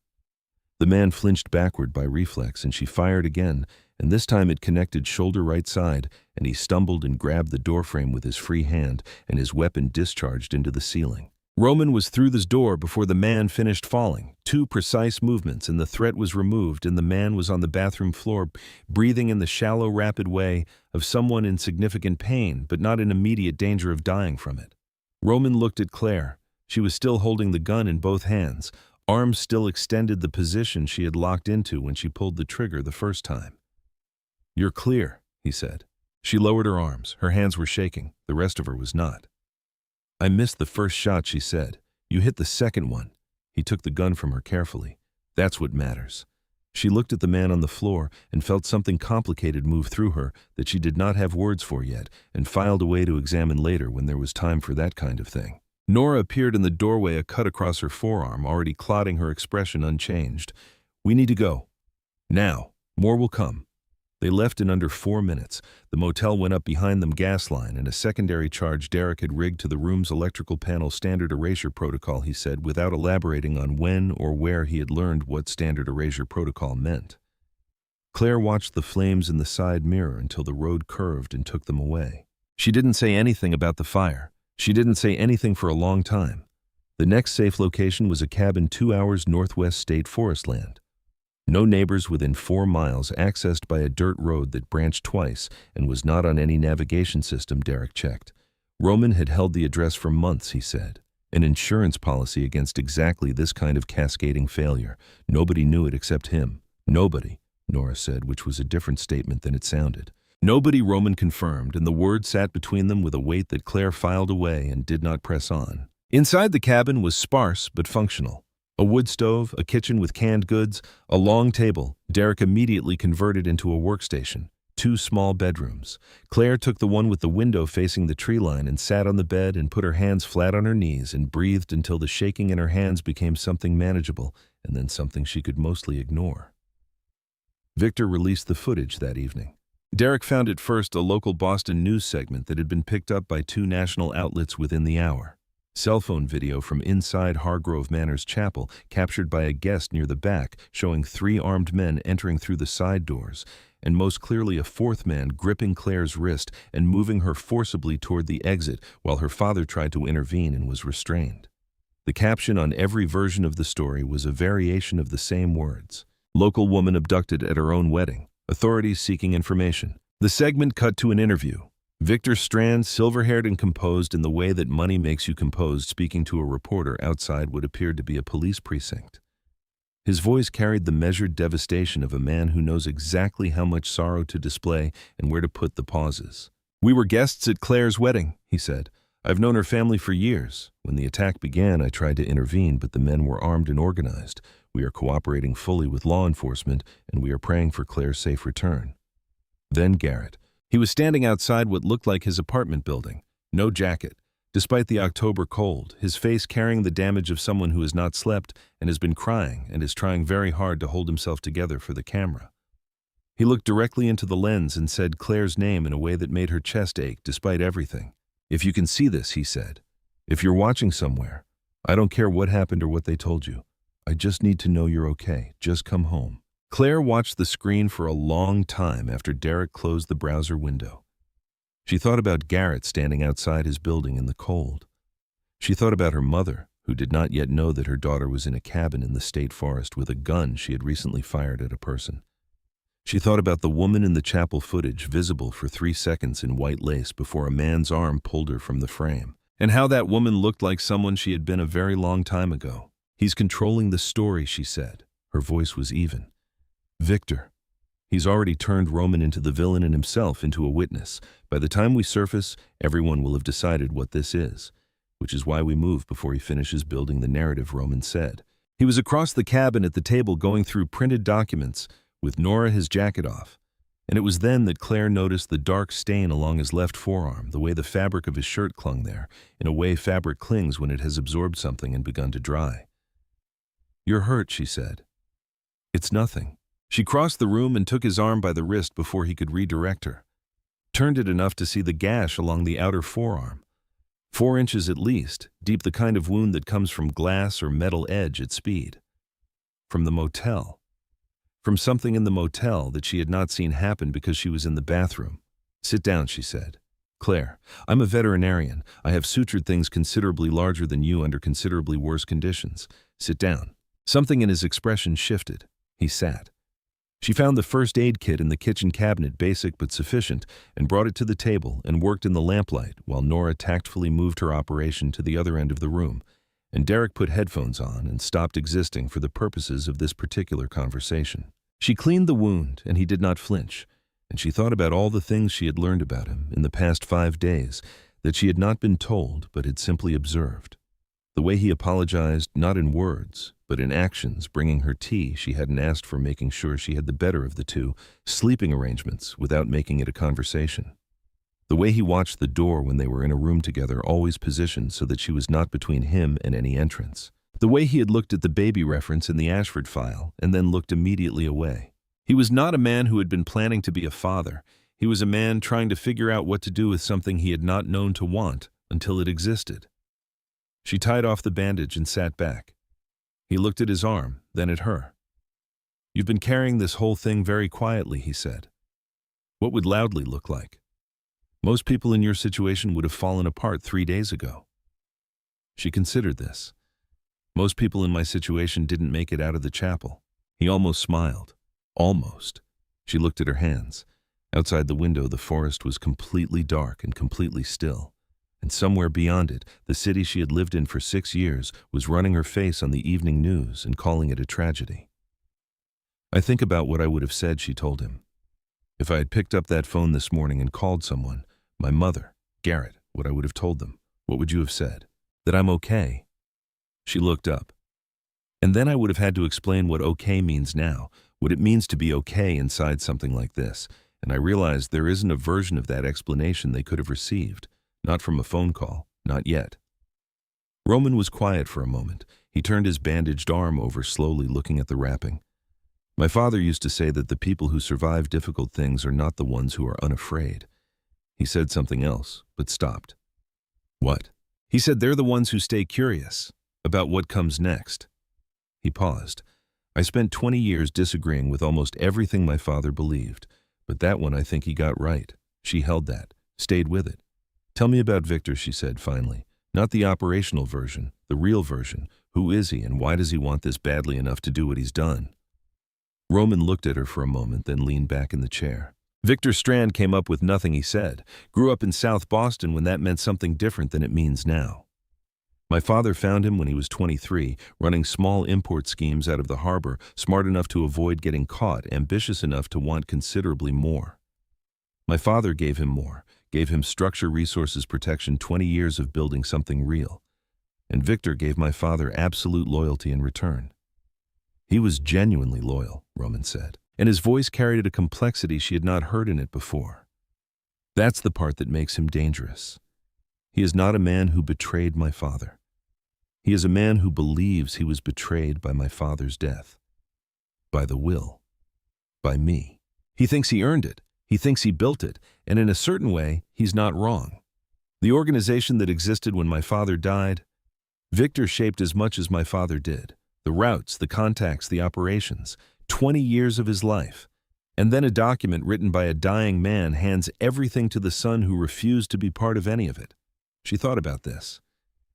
The man flinched backward by reflex, and she fired again, and this time it connected shoulder right side, and he stumbled and grabbed the doorframe with his free hand, and his weapon discharged into the ceiling. Roman was through the door before the man finished falling. 2 precise movements, and the threat was removed, and the man was on the bathroom floor, breathing in the shallow, rapid way of someone in significant pain, but not in immediate danger of dying from it. Roman looked at Claire. She was still holding the gun in both hands. Arms still extended, the position she had locked into when she pulled the trigger the first time. "You're clear," he said. She lowered her arms. Her hands were shaking. The rest of her was not. "I missed the first shot," she said. "You hit the second one." He took the gun from her carefully. "That's what matters." She looked at the man on the floor and felt something complicated move through her that she did not have words for yet, and filed away to examine later when there was time for that kind of thing. Nora appeared in the doorway, a cut across her forearm, already clotting, her expression unchanged. "We need to go. Now. More will come." They left in under 4 minutes. The motel went up behind them gas line and a secondary charge Derek had rigged to the room's electrical panel. "Standard erasure protocol," he said, without elaborating on when or where he had learned what standard erasure protocol meant. Claire watched the flames in the side mirror until the road curved and took them away. She didn't say anything about the fire. She didn't say anything for a long time. The next safe location was a cabin 2 hours northwest state forest land. No neighbors within 4 miles, accessed by a dirt road that branched twice and was not on any navigation system, Derek checked. Roman had held the address for months, he said. An insurance policy against exactly this kind of cascading failure. Nobody knew it except him. Nobody, Nora said, which was a different statement than it sounded. Nobody, Roman confirmed, and the word sat between them with a weight that Claire filed away and did not press on. Inside the cabin was sparse but functional. A wood stove, a kitchen with canned goods, a long table. Derek immediately converted into a workstation. 2 small bedrooms. Claire took the one with the window facing the tree line and sat on the bed and put her hands flat on her knees and breathed until the shaking in her hands became something manageable and then something she could mostly ignore. Victor released the footage that evening. Derek found it first, a local Boston news segment that had been picked up by 2 national outlets within the hour. Cell phone video from inside Hargrove Manor's chapel, captured by a guest near the back, showing 3 armed men entering through the side doors, and most clearly a 4th man gripping Claire's wrist and moving her forcibly toward the exit while her father tried to intervene and was restrained. The caption on every version of the story was a variation of the same words. "Local woman abducted at her own wedding. Authorities seeking information." The segment cut to an interview. Victor Strand, silver-haired and composed in the way that money makes you composed, speaking to a reporter outside what appeared to be a police precinct. His voice carried the measured devastation of a man who knows exactly how much sorrow to display and where to put the pauses. "We were guests at Claire's wedding," he said. "I've known her family for years. When the attack began, I tried to intervene, but the men were armed and organized. We are cooperating fully with law enforcement, and we are praying for Claire's safe return." Then Garrett. He was standing outside what looked like his apartment building. No jacket. Despite the October cold, his face carrying the damage of someone who has not slept and has been crying and is trying very hard to hold himself together for the camera. He looked directly into the lens and said Claire's name in a way that made her chest ache despite everything. "If you can see this," he said. "If you're watching somewhere, I don't care what happened or what they told you. I just need to know you're okay. Just come home." Claire watched the screen for a long time after Derek closed the browser window. She thought about Garrett standing outside his building in the cold. She thought about her mother, who did not yet know that her daughter was in a cabin in the state forest with a gun she had recently fired at a person. She thought about the woman in the chapel footage, visible for 3 seconds in white lace before a man's arm pulled her from the frame, and how that woman looked like someone she had been a very long time ago. "He's controlling the story," she said. Her voice was even. "Victor. He's already turned Roman into the villain and himself into a witness. By the time we surface, everyone will have decided what this is, which is why we move before he finishes building the narrative," Roman said. He was across the cabin at the table going through printed documents, with Nora his jacket off. And it was then that Claire noticed the dark stain along his left forearm, the way the fabric of his shirt clung there, in a way fabric clings when it has absorbed something and begun to dry. "You're hurt," she said. "It's nothing." She crossed the room and took his arm by the wrist before he could redirect her. Turned it enough to see the gash along the outer forearm. 4 inches at least, deep, the kind of wound that comes from glass or metal edge at speed. From the motel. From something in the motel that she had not seen happen because she was in the bathroom. "Sit down," she said. "Claire, I'm a veterinarian. I have sutured things considerably larger than you under considerably worse conditions. Sit down." Something in his expression shifted. He sat. She found the first aid kit in the kitchen cabinet, basic but sufficient, and brought it to the table and worked in the lamplight while Nora tactfully moved her operation to the other end of the room, and Derek put headphones on and stopped existing for the purposes of this particular conversation. She cleaned the wound, and he did not flinch, and she thought about all the things she had learned about him in the past 5 days that she had not been told but had simply observed. The way he apologized, not in words, but in actions, bringing her tea she hadn't asked for, making sure she had the better of the two, sleeping arrangements without making it a conversation. The way he watched the door when they were in a room together, always positioned so that she was not between him and any entrance. The way he had looked at the baby reference in the Ashford file and then looked immediately away. He was not a man who had been planning to be a father. He was a man trying to figure out what to do with something he had not known to want until it existed. She tied off the bandage and sat back. He looked at his arm, then at her. "You've been carrying this whole thing very quietly," he said. "What would loudly look like? Most people in your situation would have fallen apart 3 days ago." She considered this. "Most people in my situation didn't make it out of the chapel." He almost smiled. Almost. She looked at her hands. Outside the window, the forest was completely dark and completely still. And somewhere beyond it, the city she had lived in for 6 years was running her face on the evening news and calling it a tragedy. "I think about what I would have said," she told him. "If I had picked up that phone this morning and called someone, my mother, Garrett, what I would have told them. What would you have said? That I'm okay?" She looked up. "And then I would have had to explain what okay means now, what it means to be okay inside something like this, and I realized there isn't a version of that explanation they could have received. Not from a phone call, not yet." Roman was quiet for a moment. He turned his bandaged arm over slowly, looking at the wrapping. "My father used to say that the people who survive difficult things are not the ones who are unafraid." He said something else, but stopped. "What?" He said they're the ones who stay curious about what comes next. He paused. "I spent 20 years disagreeing with almost everything my father believed, but that one I think he got right." She held that, stayed with it. "Tell me about Victor," she said finally. "Not the operational version, the real version. Who is he, and why does he want this badly enough to do what he's done?" Roman looked at her for a moment, then leaned back in the chair. "Victor Strand came up with nothing," he said. "Grew up in South Boston when that meant something different than it means now. My father found him when he was 23, running small import schemes out of the harbor, smart enough to avoid getting caught, ambitious enough to want considerably more. My father gave him more. Gave him structure, resources, protection, 20 years of building something real. And Victor gave my father absolute loyalty in return." "He was genuinely loyal," Roman said, and his voice carried a complexity she had not heard in it before. "That's the part that makes him dangerous. He is not a man who betrayed my father. He is a man who believes he was betrayed by my father's death. By the will. By me. He thinks he earned it. He thinks he built it, and in a certain way, he's not wrong. The organization that existed when my father died, Victor shaped as much as my father did. The routes, the contacts, the operations, 20 years of his life. And then a document written by a dying man hands everything to the son who refused to be part of any of it." She thought about this.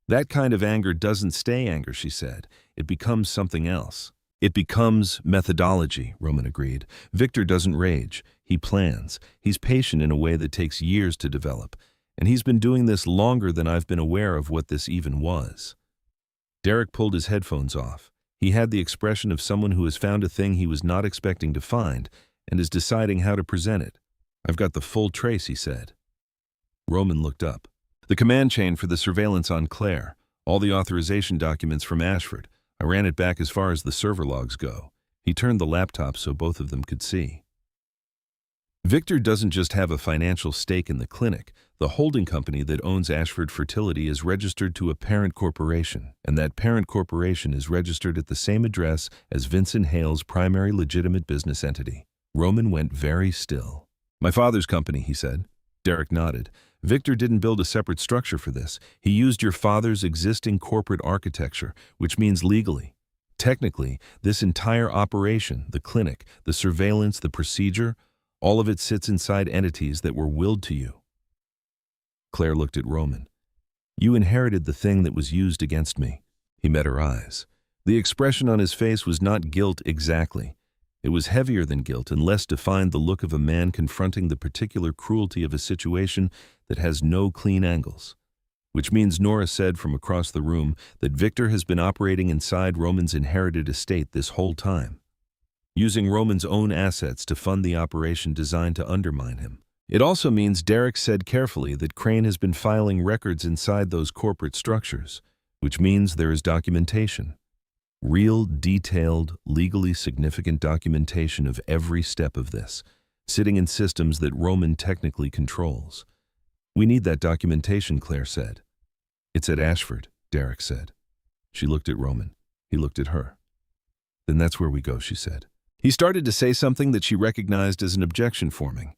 "That kind of anger doesn't stay anger," she said. "It becomes something else." "It becomes methodology," Roman agreed. "Victor doesn't rage. He plans. He's patient in a way that takes years to develop. And he's been doing this longer than I've been aware of what this even was." Derek pulled his headphones off. He had the expression of someone who has found a thing he was not expecting to find and is deciding how to present it. "I've got the full trace," he said. Roman looked up. "The command chain for the surveillance on Claire. All the authorization documents from Ashford. I ran it back as far as the server logs go. He turned the laptop so both of them could see. Victor doesn't just have a financial stake in the clinic. The holding company that owns Ashford Fertility is registered to a parent corporation, and that parent corporation is registered at the same address as Vincent Hale's primary legitimate business entity. Roman went very still. My father's company, he said. Derek nodded. Victor didn't build a separate structure for this. He used your father's existing corporate architecture, which means legally. Technically, this entire operation, the clinic, the surveillance, the procedure, all of it sits inside entities that were willed to you. Claire looked at Roman. You inherited the thing that was used against me. He met her eyes. The expression on his face was not guilt exactly. It was heavier than guilt and less defined, the look of a man confronting the particular cruelty of a situation that has no clean angles. Which means Nora said from across the room that Victor has been operating inside Roman's inherited estate this whole time, using Roman's own assets to fund the operation designed to undermine him. It also means Derek said carefully that Crane has been filing records inside those corporate structures, which means there is documentation. Real, detailed, legally significant documentation of every step of this, sitting in systems that Roman technically controls. We need that documentation, Claire said. It's at Ashford, Derek said. She looked at Roman. He looked at her. Then that's where we go, she said. He started to say something that she recognized as an objection forming.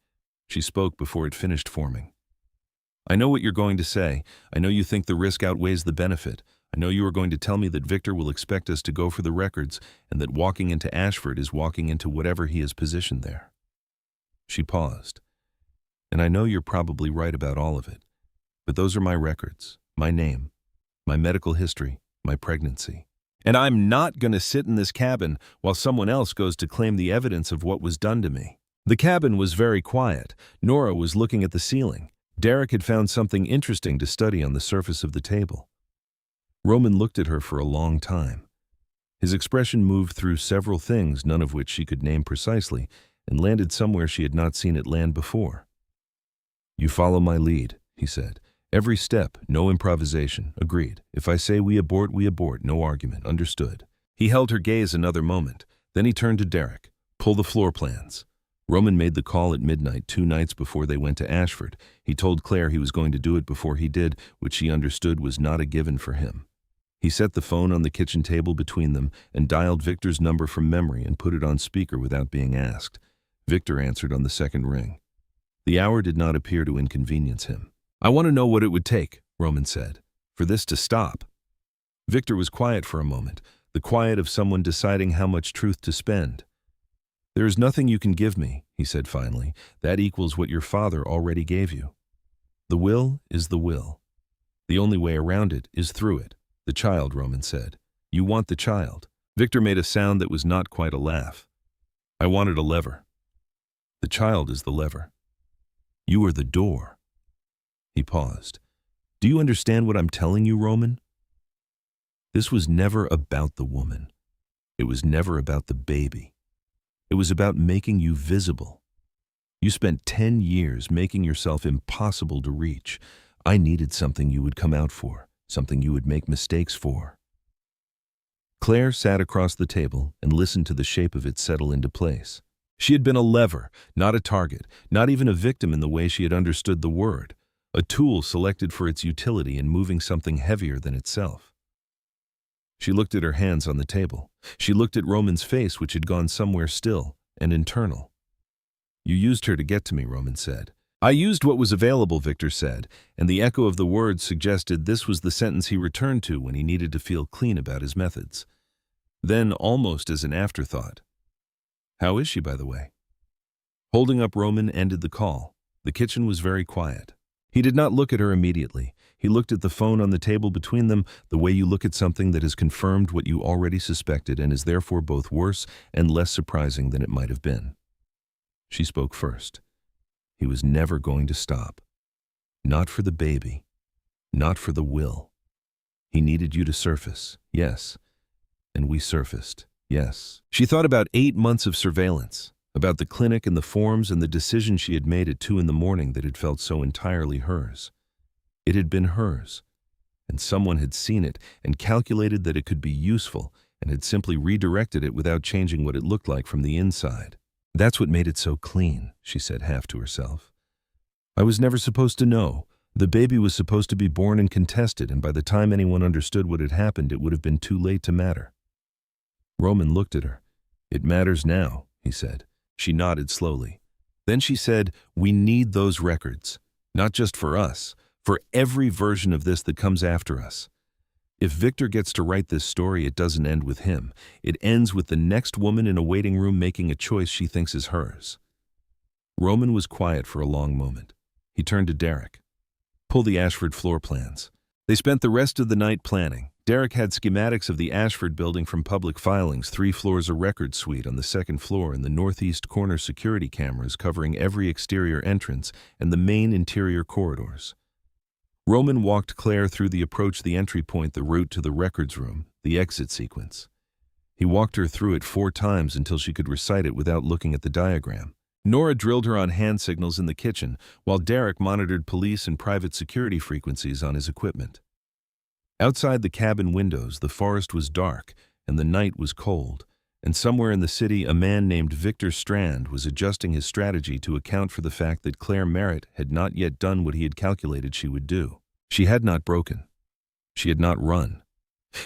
She spoke before it finished forming. I know what you're going to say. I know you think the risk outweighs the benefit. I know you are going to tell me that Victor will expect us to go for the records and that walking into Ashford is walking into whatever he has positioned there. She paused. And I know you're probably right about all of it. But those are my records, my name, my medical history, my pregnancy. And I'm not going to sit in this cabin while someone else goes to claim the evidence of what was done to me. The cabin was very quiet. Nora was looking at the ceiling. Derek had found something interesting to study on the surface of the table. Roman looked at her for a long time. His expression moved through several things, none of which she could name precisely, and landed somewhere she had not seen it land before. You follow my lead, he said. Every step, no improvisation. Agreed. If I say we abort, no argument. Understood. He held her gaze another moment. Then he turned to Derek. Pull the floor plans. Roman made the call at midnight 2 nights before they went to Ashford. He told Claire he was going to do it before he did, which she understood was not a given for him. He set the phone on the kitchen table between them and dialed Victor's number from memory and put it on speaker without being asked. Victor answered on the second ring. The hour did not appear to inconvenience him. I want to know what it would take, Roman said, for this to stop. Victor was quiet for a moment, the quiet of someone deciding how much truth to spend. There is nothing you can give me, he said finally. That equals what your father already gave you. The will is the will. The only way around it is through it. The child, Roman said. You want the child. Victor made a sound that was not quite a laugh. I wanted a lever. The child is the lever. You are the door. He paused. Do you understand what I'm telling you, Roman? This was never about the woman. It was never about the baby. It was about making you visible. You spent 10 years making yourself impossible to reach. I needed something you would come out for, something you would make mistakes for. Claire sat across the table and listened to the shape of it settle into place. She had been a lever, not a target, not even a victim in the way she had understood the word, a tool selected for its utility in moving something heavier than itself. She looked at her hands on the table. She looked at Roman's face, which had gone somewhere still and internal. You used her to get to me, Roman said. I used what was available, Victor said, and the echo of the words suggested this was the sentence he returned to when he needed to feel clean about his methods. Then, almost as an afterthought, how is she, by the way? Holding up Roman ended the call. The kitchen was very quiet. He did not look at her immediately. He looked at the phone on the table between them, the way you look at something that has confirmed what you already suspected and is therefore both worse and less surprising than it might have been. She spoke first. He was never going to stop. Not for the baby. Not for the will. He needed you to surface, yes. And we surfaced, yes. She thought about 8 months of surveillance, about the clinic and the forms and the decision she had made at 2 a.m. that had felt so entirely hers. It had been hers, and someone had seen it and calculated that it could be useful, and had simply redirected it withaut changing what it looked like from the inside. That's what made it so clean, she said half to herself. I was never supposed to know. The baby was supposed to be born and contested, and by the time anyone understood what had happened, it would have been too late to matter. Roman looked at her. It matters now, he said. She nodded slowly. Then she said, we need those records, not just for us, for every version of this that comes after us. If Victor gets to write this story, it doesn't end with him. It ends with the next woman in a waiting room making a choice she thinks is hers. Roman was quiet for a long moment. He turned to Derek. Pull the Ashford floor plans. They spent the rest of the night planning. Derek had schematics of the Ashford building from public filings, 3 floors a record suite on the 2nd floor and the northeast corner security cameras covering every exterior entrance and the main interior corridors. Roman walked Claire through the entry point, the route to the records room, the exit sequence. He walked her through it 4 times until she could recite it without looking at the diagram. Nora drilled her on hand signals in the kitchen, while Derek monitored police and private security frequencies on his equipment. Outside the cabin windows, the forest was dark and the night was cold, and somewhere in the city a man named Victor Strand was adjusting his strategy to account for the fact that Claire Merritt had not yet done what he had calculated she would do. She had not broken. She had not run.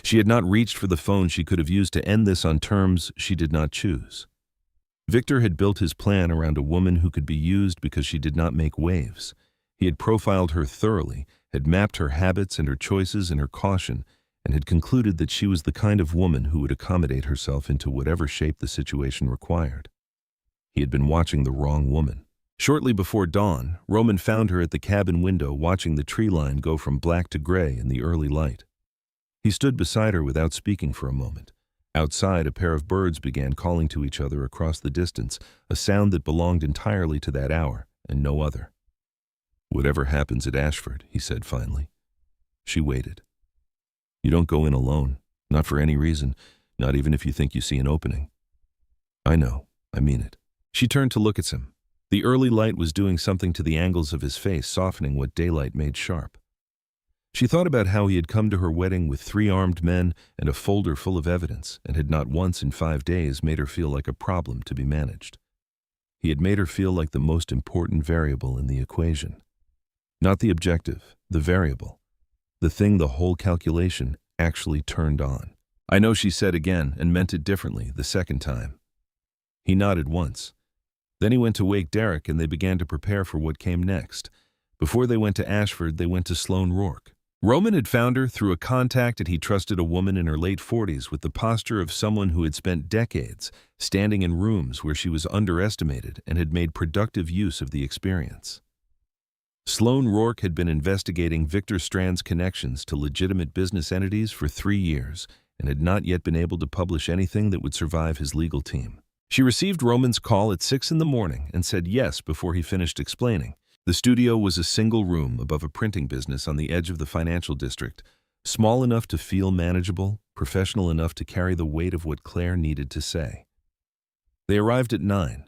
She had not reached for the phone she could have used to end this on terms she did not choose. Victor had built his plan around a woman who could be used because she did not make waves. He had profiled her thoroughly, had mapped her habits and her choices and her caution, and had concluded that she was the kind of woman who would accommodate herself into whatever shape the situation required. He had been watching the wrong woman. Shortly before dawn, Roman found her at the cabin window watching the tree line go from black to gray in the early light. He stood beside her without speaking for a moment. Outside, a pair of birds began calling to each other across the distance, a sound that belonged entirely to that hour and no other. Whatever happens at Ashford, he said finally. She waited. You don't go in alone, not for any reason, not even if you think you see an opening. I know, I mean it. She turned to look at him. The early light was doing something to the angles of his face, softening what daylight made sharp. She thought about how he had come to her wedding with 3 armed men and a folder full of evidence, and had not once in 5 days made her feel like a problem to be managed. He had made her feel like the most important variable in the equation. Not the objective, the variable. The thing the whole calculation actually turned on. I know, she said again, and meant it differently the second time. He nodded once. Then he went to wake Derek and they began to prepare for what came next. Before they went to Ashford, they went to Sloane Rourke. Roman had found her through a contact that he trusted, a woman in her late 40s with the posture of someone who had spent decades standing in rooms where she was underestimated and had made productive use of the experience. Sloane Rourke had been investigating Victor Strand's connections to legitimate business entities for 3 years and had not yet been able to publish anything that would survive his legal team. She received Roman's call at 6 in the morning and said yes before he finished explaining. The studio was a single room above a printing business on the edge of the financial district, small enough to feel manageable, professional enough to carry the weight of what Claire needed to say. They arrived at 9.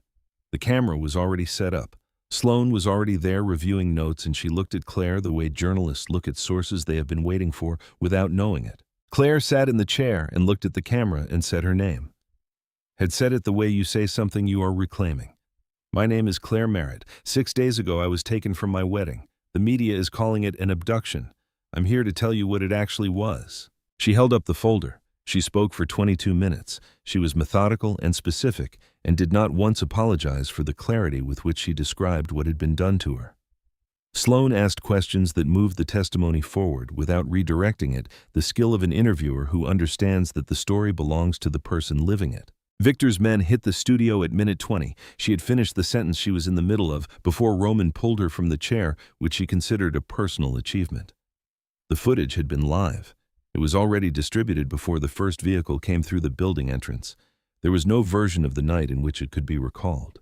The camera was already set up. Sloane was already there reviewing notes, and she looked at Claire the way journalists look at sources they have been waiting for without knowing it. Claire sat in the chair and looked at the camera and said her name. Had said it the way you say something you are reclaiming. My name is Claire Merritt. 6 days ago I was taken from my wedding. The media is calling it an abduction. I'm here to tell you what it actually was. She held up the folder. She spoke for 22 minutes. She was methodical and specific, and did not once apologize for the clarity with which she described what had been done to her. Sloane asked questions that moved the testimony forward without redirecting it, the skill of an interviewer who understands that the story belongs to the person living it. Victor's men hit the studio at minute 20. She had finished the sentence she was in the middle of before Roman pulled her from the chair, which she considered a personal achievement. The footage had been live. It was already distributed before the first vehicle came through the building entrance. There was no version of the night in which it could be recalled.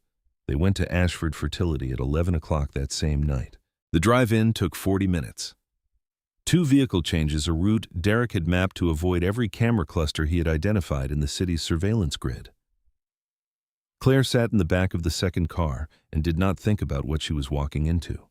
They went to Ashford Fertility at 11 o'clock that same night. The drive-in took 40 minutes. 2 vehicle changes, a route Derek had mapped to avoid every camera cluster he had identified in the city's surveillance grid. Claire sat in the back of the second car and did not think about what she was walking into.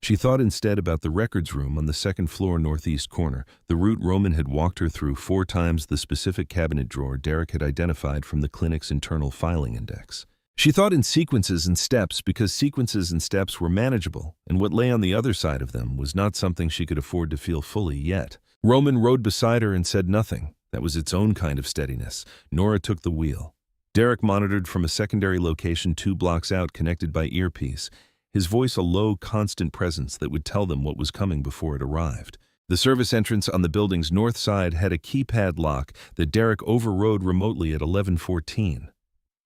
She thought instead about the records room on the second floor northeast corner, the route Roman had walked her through 4 times the specific cabinet drawer Derek had identified from the clinic's internal filing index. She thought in sequences and steps because sequences and steps were manageable, and what lay on the other side of them was not something she could afford to feel fully yet. Roman rode beside her and said nothing. That was its own kind of steadiness. Nora took the wheel. Derek monitored from a secondary location 2 blocks out, connected by earpiece, his voice a low, constant presence that would tell them what was coming before it arrived. The service entrance on the building's north side had a keypad lock that Derek overrode remotely at 11:14.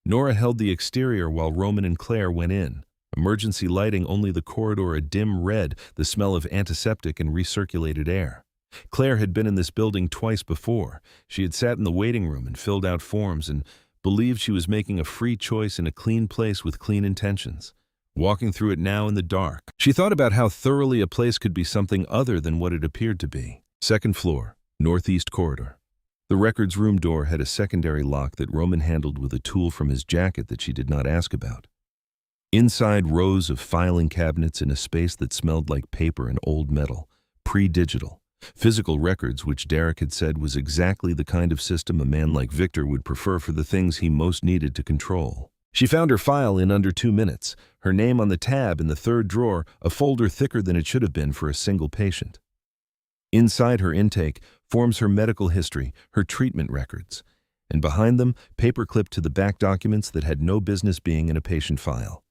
Nora held the exterior while Roman and Claire went in. Emergency lighting only the corridor a dim red, the smell of antiseptic and recirculated air. Claire had been in this building twice before. She had sat in the waiting room and filled out forms and believed she was making a free choice in a clean place with clean intentions. Walking through it now in the dark, she thought about how thoroughly a place could be something other than what it appeared to be. Second floor, northeast corridor. The records room door had a secondary lock that Roman handled with a tool from his jacket that she did not ask about. Inside, rows of filing cabinets in a space that smelled like paper and old metal, pre-digital. Physical records, which Derek had said was exactly the kind of system a man like Victor would prefer for the things he most needed to control. She found her file in under 2 minutes, her name on the tab in the 3rd drawer, a folder thicker than it should have been for a single patient. Inside her intake, forms her medical history, her treatment records, and behind them, paper clipped to the back documents that had no business being in a patient file.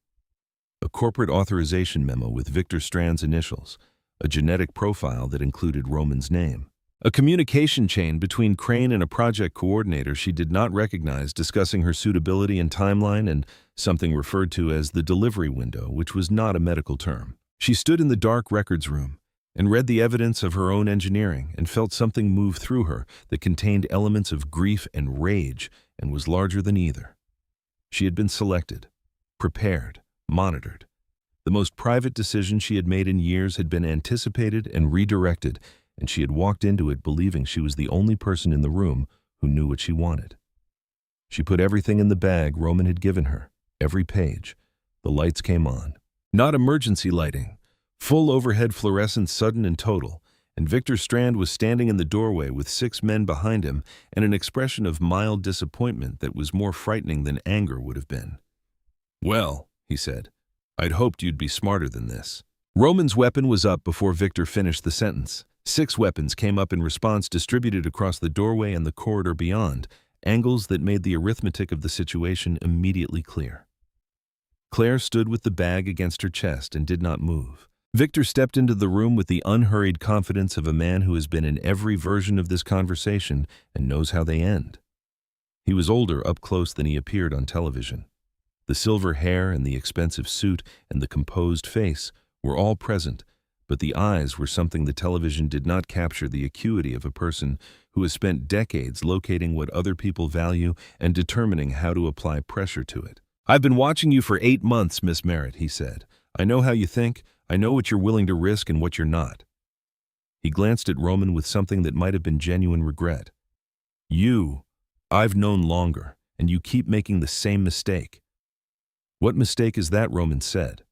A corporate authorization memo with Victor Strand's initials, a genetic profile that included Roman's name. A communication chain between Crane and a project coordinator she did not recognize discussing her suitability and timeline, and something referred to as the delivery window, which was not a medical term. She stood in the dark records room and read the evidence of her own engineering and felt something move through her that contained elements of grief and rage and was larger than either. She had been selected, prepared, monitored. The most private decision she had made in years had been anticipated and redirected, and she had walked into it believing she was the only person in the room who knew what she wanted. She put everything in the bag Roman had given her, every page. The lights came on. Not emergency lighting, full overhead fluorescence, sudden and total, and Victor Strand was standing in the doorway with 6 men behind him and an expression of mild disappointment that was more frightening than anger would have been. "Well," he said, "I'd hoped you'd be smarter than this." Roman's weapon was up before Victor finished the sentence. 6 weapons came up in response, distributed across the doorway and the corridor beyond, angles that made the arithmetic of the situation immediately clear. Claire stood with the bag against her chest and did not move. Victor stepped into the room with the unhurried confidence of a man who has been in every version of this conversation and knows how they end. He was older up close than he appeared on television. The silver hair and the expensive suit and the composed face were all present, but the eyes were something the television did not capture: the acuity of a person who has spent decades locating what other people value and determining how to apply pressure to it. "I've been watching you for 8 months, Miss Merritt," he said. "I know how you think. I know what you're willing to risk and what you're not." He glanced at Roman with something that might have been genuine regret. I've known longer, and you keep making the same mistake." "What mistake is that?" Roman said.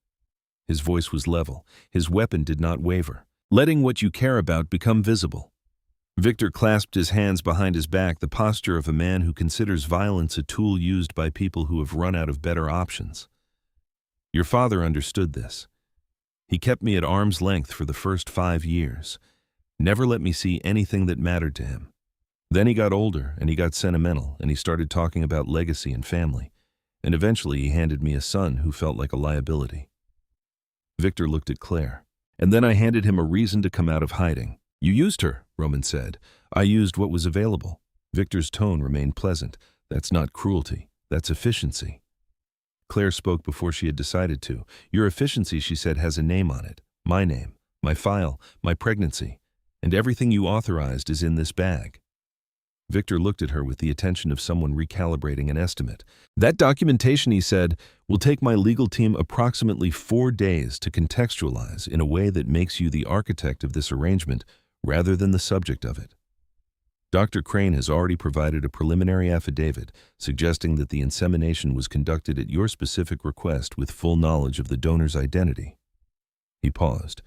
His voice was level. His weapon did not waver. "Letting what you care about become visible." Victor clasped his hands behind his back, the posture of a man who considers violence a tool used by people who have run out of better options. "Your father understood this. He kept me at arm's length for the first 5 years. Never let me see anything that mattered to him. Then he got older, and he got sentimental, and he started talking about legacy and family. And eventually he handed me a son who felt like a liability." Victor looked at Claire. "And then I handed him a reason to come out of hiding." "You used her," Roman said. "I used what was available." Victor's tone remained pleasant. "That's not cruelty. That's efficiency." Claire spoke before she had decided to. "Your efficiency," she said, "has a name on it. My name, my file, my pregnancy. And everything you authorized is in this bag." Victor looked at her with the attention of someone recalibrating an estimate. "That documentation," he said, "will take my legal team approximately 4 days to contextualize in a way that makes you the architect of this arrangement rather than the subject of it. Dr. Crane has already provided a preliminary affidavit suggesting that the insemination was conducted at your specific request with full knowledge of the donor's identity." He paused.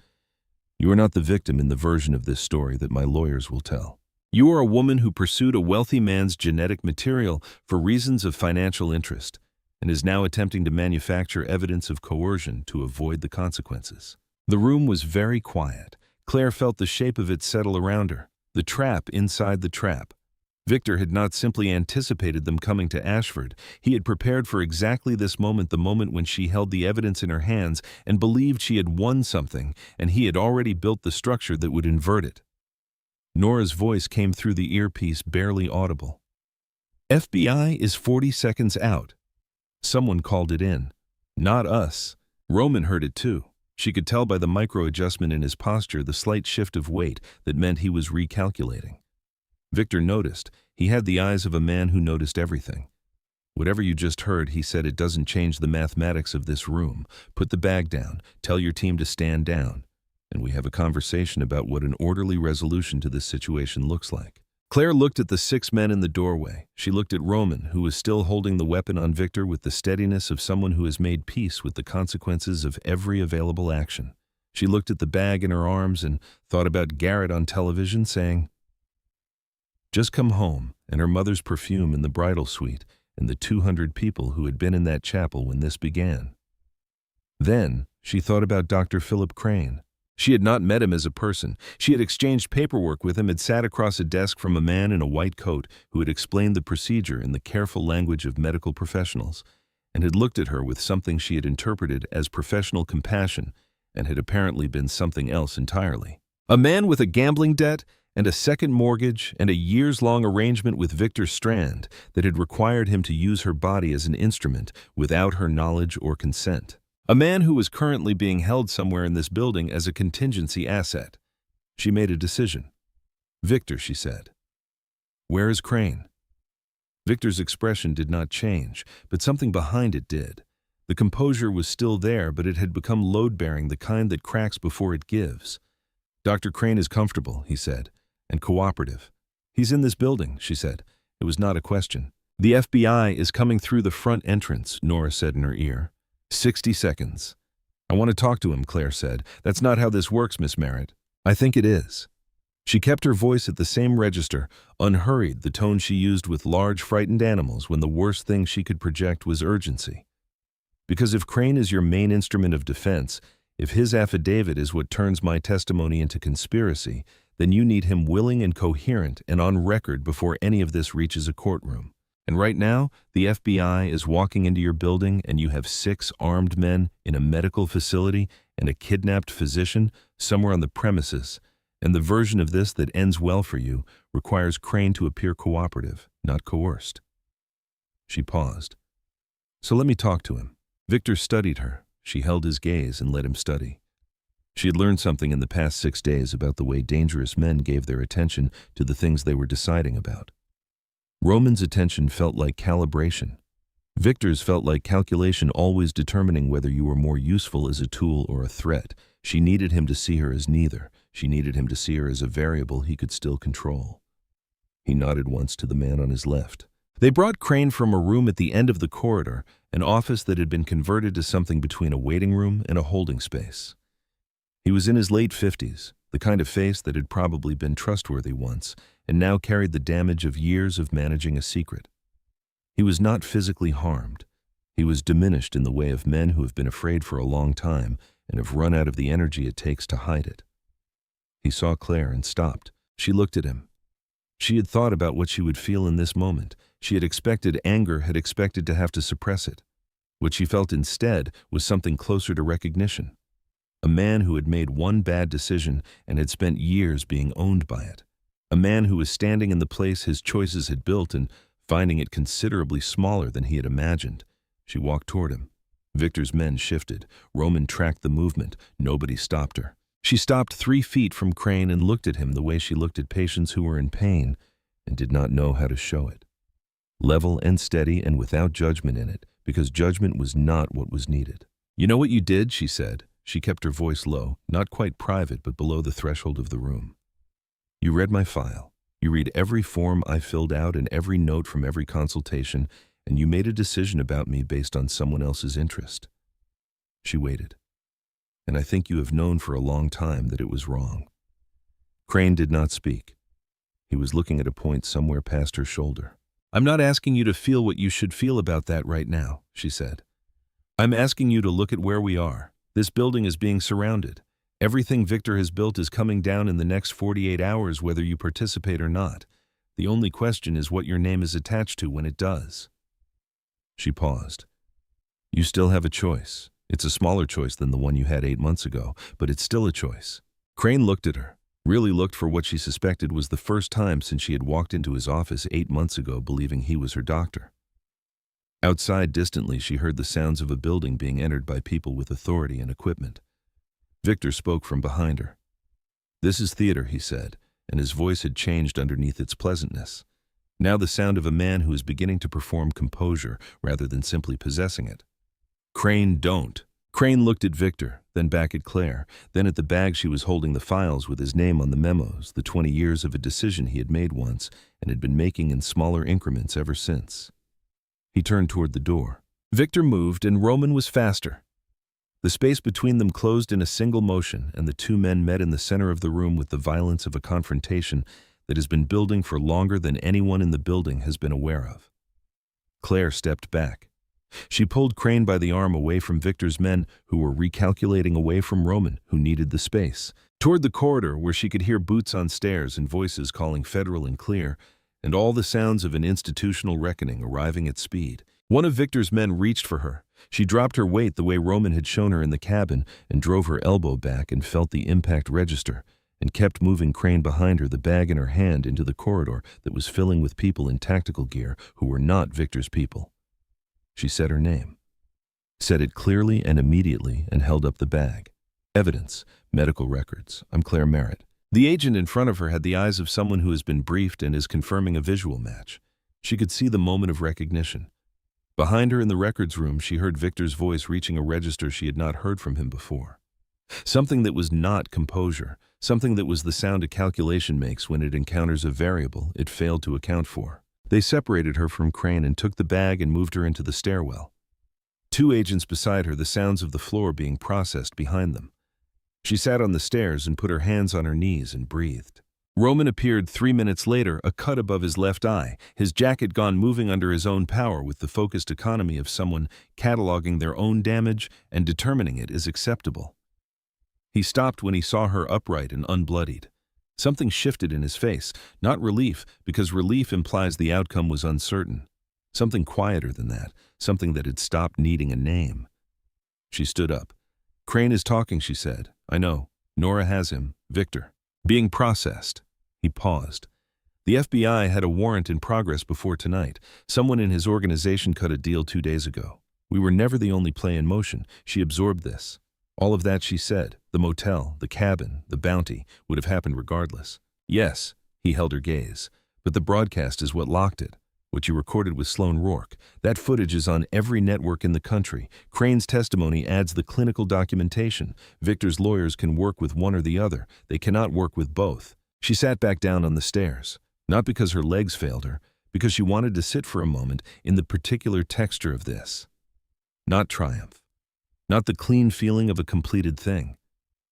You are not the victim in the version of this story that my lawyers will tell. You are a woman who pursued a wealthy man's genetic material for reasons of financial interest and is now attempting to manufacture evidence of coercion to avoid the consequences. The room was very quiet. Claire felt the shape of it settle around her, the trap inside the trap. Victor had not simply anticipated them coming to Ashford. He had prepared for exactly this moment, the moment when she held the evidence in her hands and believed she had won something, and he had already built the structure that would invert it. Nora's voice came through the earpiece, barely audible. FBI is 40 seconds out. Someone called it in. Not us. Roman heard it too. She could tell by the micro-adjustment in his posture, the slight shift of weight that meant he was recalculating. Victor noticed. He had the eyes of a man who noticed everything. Whatever you just heard, he said, it doesn't change the mathematics of this room. Put the bag down. Tell your team to stand down. And we have a conversation about what an orderly resolution to this situation looks like. Claire looked at the 6 men in the doorway. She looked at Roman, who was still holding the weapon on Victor with the steadiness of someone who has made peace with the consequences of every available action. She looked at the bag in her arms and thought about Garrett on television saying, just come home, and her mother's perfume in the bridal suite, and the 200 people who had been in that chapel when this began. Then she thought about Dr. Philip Crane. She had not met him as a person. She had exchanged paperwork with him, had sat across a desk from a man in a white coat who had explained the procedure in the careful language of medical professionals, and had looked at her with something she had interpreted as professional compassion and had apparently been something else entirely. A man with a gambling debt and a second mortgage and a years-long arrangement with Victor Strand that had required him to use her body as an instrument without her knowledge or consent. A man who was currently being held somewhere in this building as a contingency asset. She made a decision. Victor, she said. Where is Crane? Victor's expression did not change, but something behind it did. The composure was still there, but it had become load-bearing, the kind that cracks before it gives. Dr. Crane is comfortable, he said, and cooperative. He's in this building, she said. It was not a question. The FBI is coming through the front entrance, Nora said in her ear. 60 seconds. I want to talk to him, Claire said. That's not how this works, Miss Merritt. I think it is. She kept her voice at the same register, unhurried, the tone she used with large, frightened animals when the worst thing she could project was urgency. Because if Crane is your main instrument of defense, if his affidavit is what turns my testimony into conspiracy, then you need him willing and coherent and on record before any of this reaches a courtroom. And right now, the FBI is walking into your building and you have 6 armed men in a medical facility and a kidnapped physician somewhere on the premises, and the version of this that ends well for you requires Crane to appear cooperative, not coerced. She paused. So let me talk to him. Victor studied her. She held his gaze and let him study. She had learned something in the past 6 days about the way dangerous men gave their attention to the things they were deciding about. Roman's attention felt like calibration. Victor's felt like calculation, always determining whether you were more useful as a tool or a threat. She needed him to see her as neither. She needed him to see her as a variable he could still control. He nodded once to the man on his left. They brought Crane from a room at the end of the corridor, an office that had been converted to something between a waiting room and a holding space. He was in his late 50s, the kind of face that had probably been trustworthy once, and now carried the damage of years of managing a secret. He was not physically harmed. He was diminished in the way of men who have been afraid for a long time and have run out of the energy it takes to hide it. He saw Claire and stopped. She looked at him. She had thought about what she would feel in this moment. She had expected anger, had expected to have to suppress it. What she felt instead was something closer to recognition. A man who had made one bad decision and had spent years being owned by it. A man who was standing in the place his choices had built and finding it considerably smaller than he had imagined. She walked toward him. Victor's men shifted. Roman tracked the movement. Nobody stopped her. She stopped 3 feet from Crane and looked at him the way she looked at patients who were in pain and did not know how to show it. Level and steady and without judgment in it, because judgment was not what was needed. You know what you did, she said. She kept her voice low, not quite private, but below the threshold of the room. You read my file. You read every form I filled out and every note from every consultation, and you made a decision about me based on someone else's interest. She waited. and I think you have known for a long time that it was wrong." Crane did not speak. He was looking at a point somewhere past her shoulder. "I'm not asking you to feel what you should feel about that right now," she said. "I'm asking you to look at where we are. This building is being surrounded. Everything Victor has built is coming down in the next 48 hours whether you participate or not. The only question is what your name is attached to when it does." She paused. "You still have a choice. It's a smaller choice than the one you had 8 months ago, but it's still a choice." Crane looked at her, really looked for what she suspected was the first time since she had walked into his office 8 months ago believing he was her doctor. Outside, distantly, she heard the sounds of a building being entered by people with authority and equipment. Victor spoke from behind her. "This is theater," he said, and his voice had changed underneath its pleasantness. Now the sound of a man who is beginning to perform composure rather than simply possessing it. "Crane, don't." Crane looked at Victor, then back at Claire, then at the bag she was holding, the files with his name on the memos, the 20 years of a decision he had made once and had been making in smaller increments ever since. He turned toward the door. Victor moved and Roman was faster. The space between them closed in a single motion, and the two men met in the center of the room with the violence of a confrontation that has been building for longer than anyone in the building has been aware of. Claire stepped back. She pulled Crane by the arm away from Victor's men, who were recalculating, away from Roman, who needed the space, toward the corridor where she could hear boots on stairs and voices calling federal and clear, and all the sounds of an institutional reckoning arriving at speed. One of Victor's men reached for her. She dropped her weight the way Roman had shown her in the cabin and drove her elbow back and felt the impact register, and kept moving Crane behind her, the bag in her hand, into the corridor that was filling with people in tactical gear who were not Victor's people. She said her name, said it clearly and immediately, and held up the bag. "Evidence, medical records. I'm Claire Merritt." The agent in front of her had the eyes of someone who has been briefed and is confirming a visual match. She could see the moment of recognition. Behind her in the records room, she heard Victor's voice reaching a register she had not heard from him before. Something that was not composure, something that was the sound a calculation makes when it encounters a variable it failed to account for. They separated her from Crane and took the bag and moved her into the stairwell. Two agents beside her, the sounds of the floor being processed behind them. She sat on the stairs and put her hands on her knees and breathed. Roman appeared 3 minutes later, a cut above his left eye, his jacket gone, moving under his own power with the focused economy of someone cataloging their own damage and determining it as acceptable. He stopped when he saw her upright and unbloodied. Something shifted in his face, not relief, because relief implies the outcome was uncertain. Something quieter than that, something that had stopped needing a name. She stood up. "Crane is talking," she said. "I know. Nora has him. Victor. Being processed." He paused. "The FBI had a warrant in progress before tonight. Someone in his organization cut a deal 2 days ago. We were never the only play in motion. She absorbed this. All of that," she said, "the motel, the cabin, the bounty, would have happened regardless." "Yes," he held her gaze, "but the broadcast is what locked it. What you recorded with Sloan Rourke. That footage is on every network in the country. Crane's testimony adds the clinical documentation. Victor's lawyers can work with one or the other. They cannot work with both." She sat back down on the stairs, not because her legs failed her, because she wanted to sit for a moment in the particular texture of this. Not triumph. Not the clean feeling of a completed thing.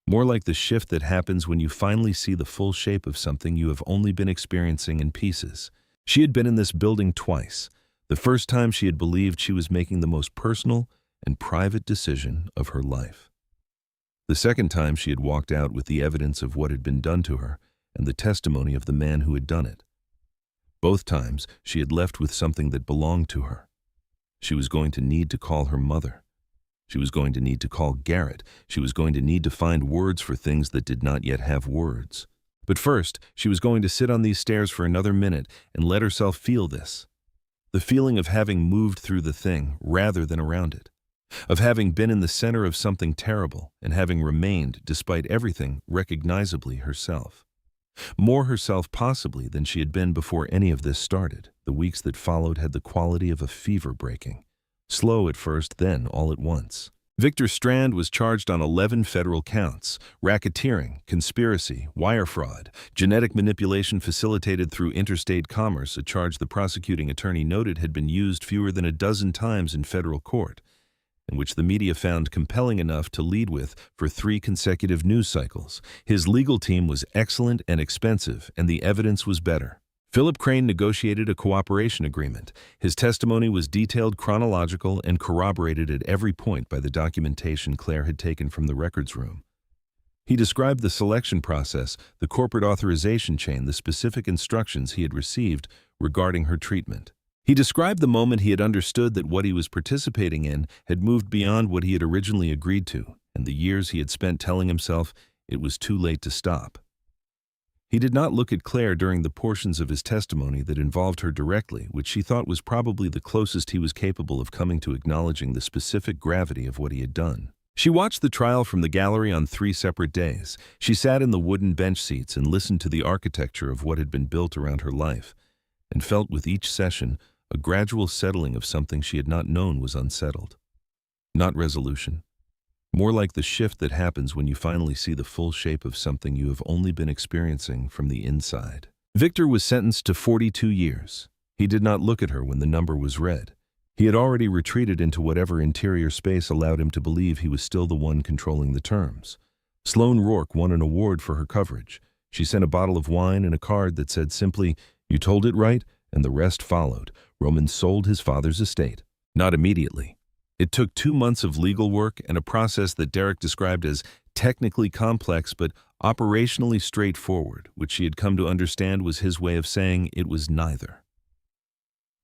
More like the shift that happens when you finally see the full shape of something you have only been experiencing in pieces. She had been in this building twice. The first time she had believed she was making the most personal and private decision of her life. The second time she had walked out with the evidence of what had been done to her and the testimony of the man who had done it. Both times she had left with something that belonged to her. She was going to need to call her mother. She was going to need to call Garrett. She was going to need to find words for things that did not yet have words. But first, she was going to sit on these stairs for another minute and let herself feel this. The feeling of having moved through the thing rather than around it. Of having been in the center of something terrible and having remained, despite everything, recognizably herself. More herself possibly than she had been before any of this started. The weeks that followed had the quality of a fever breaking. Slow at first, then all at once. Victor Strand was charged on 11 federal counts: racketeering, conspiracy, wire fraud, genetic manipulation facilitated through interstate commerce, a charge the prosecuting attorney noted had been used fewer than a dozen times in federal court. and which the media found compelling enough to lead with for 3 consecutive news cycles. His legal team was excellent and expensive, and the evidence was better. Philip Crane negotiated a cooperation agreement. His testimony was detailed, chronological, and corroborated at every point by the documentation Claire had taken from the records room. He described the selection process, the corporate authorization chain, the specific instructions he had received regarding her treatment. He described the moment he had understood that what he was participating in had moved beyond what he had originally agreed to, and the years he had spent telling himself it was too late to stop. He did not look at Claire during the portions of his testimony that involved her directly, which she thought was probably the closest he was capable of coming to acknowledging the specific gravity of what he had done. She watched the trial from the gallery on 3 separate days. She sat in the wooden bench seats and listened to the architecture of what had been built around her life, and felt with each session a gradual settling of something she had not known was unsettled. Not resolution. More like the shift that happens when you finally see the full shape of something you have only been experiencing from the inside. Victor was sentenced to 42 years. He did not look at her when the number was read. He had already retreated into whatever interior space allowed him to believe he was still the one controlling the terms. Sloane Rourke won an award for her coverage. She sent a bottle of wine and a card that said simply, "You told it right," and the rest followed. Roman sold his father's estate. Not immediately. It took 2 months of legal work and a process that Derek described as technically complex but operationally straightforward, which she had come to understand was his way of saying it was neither.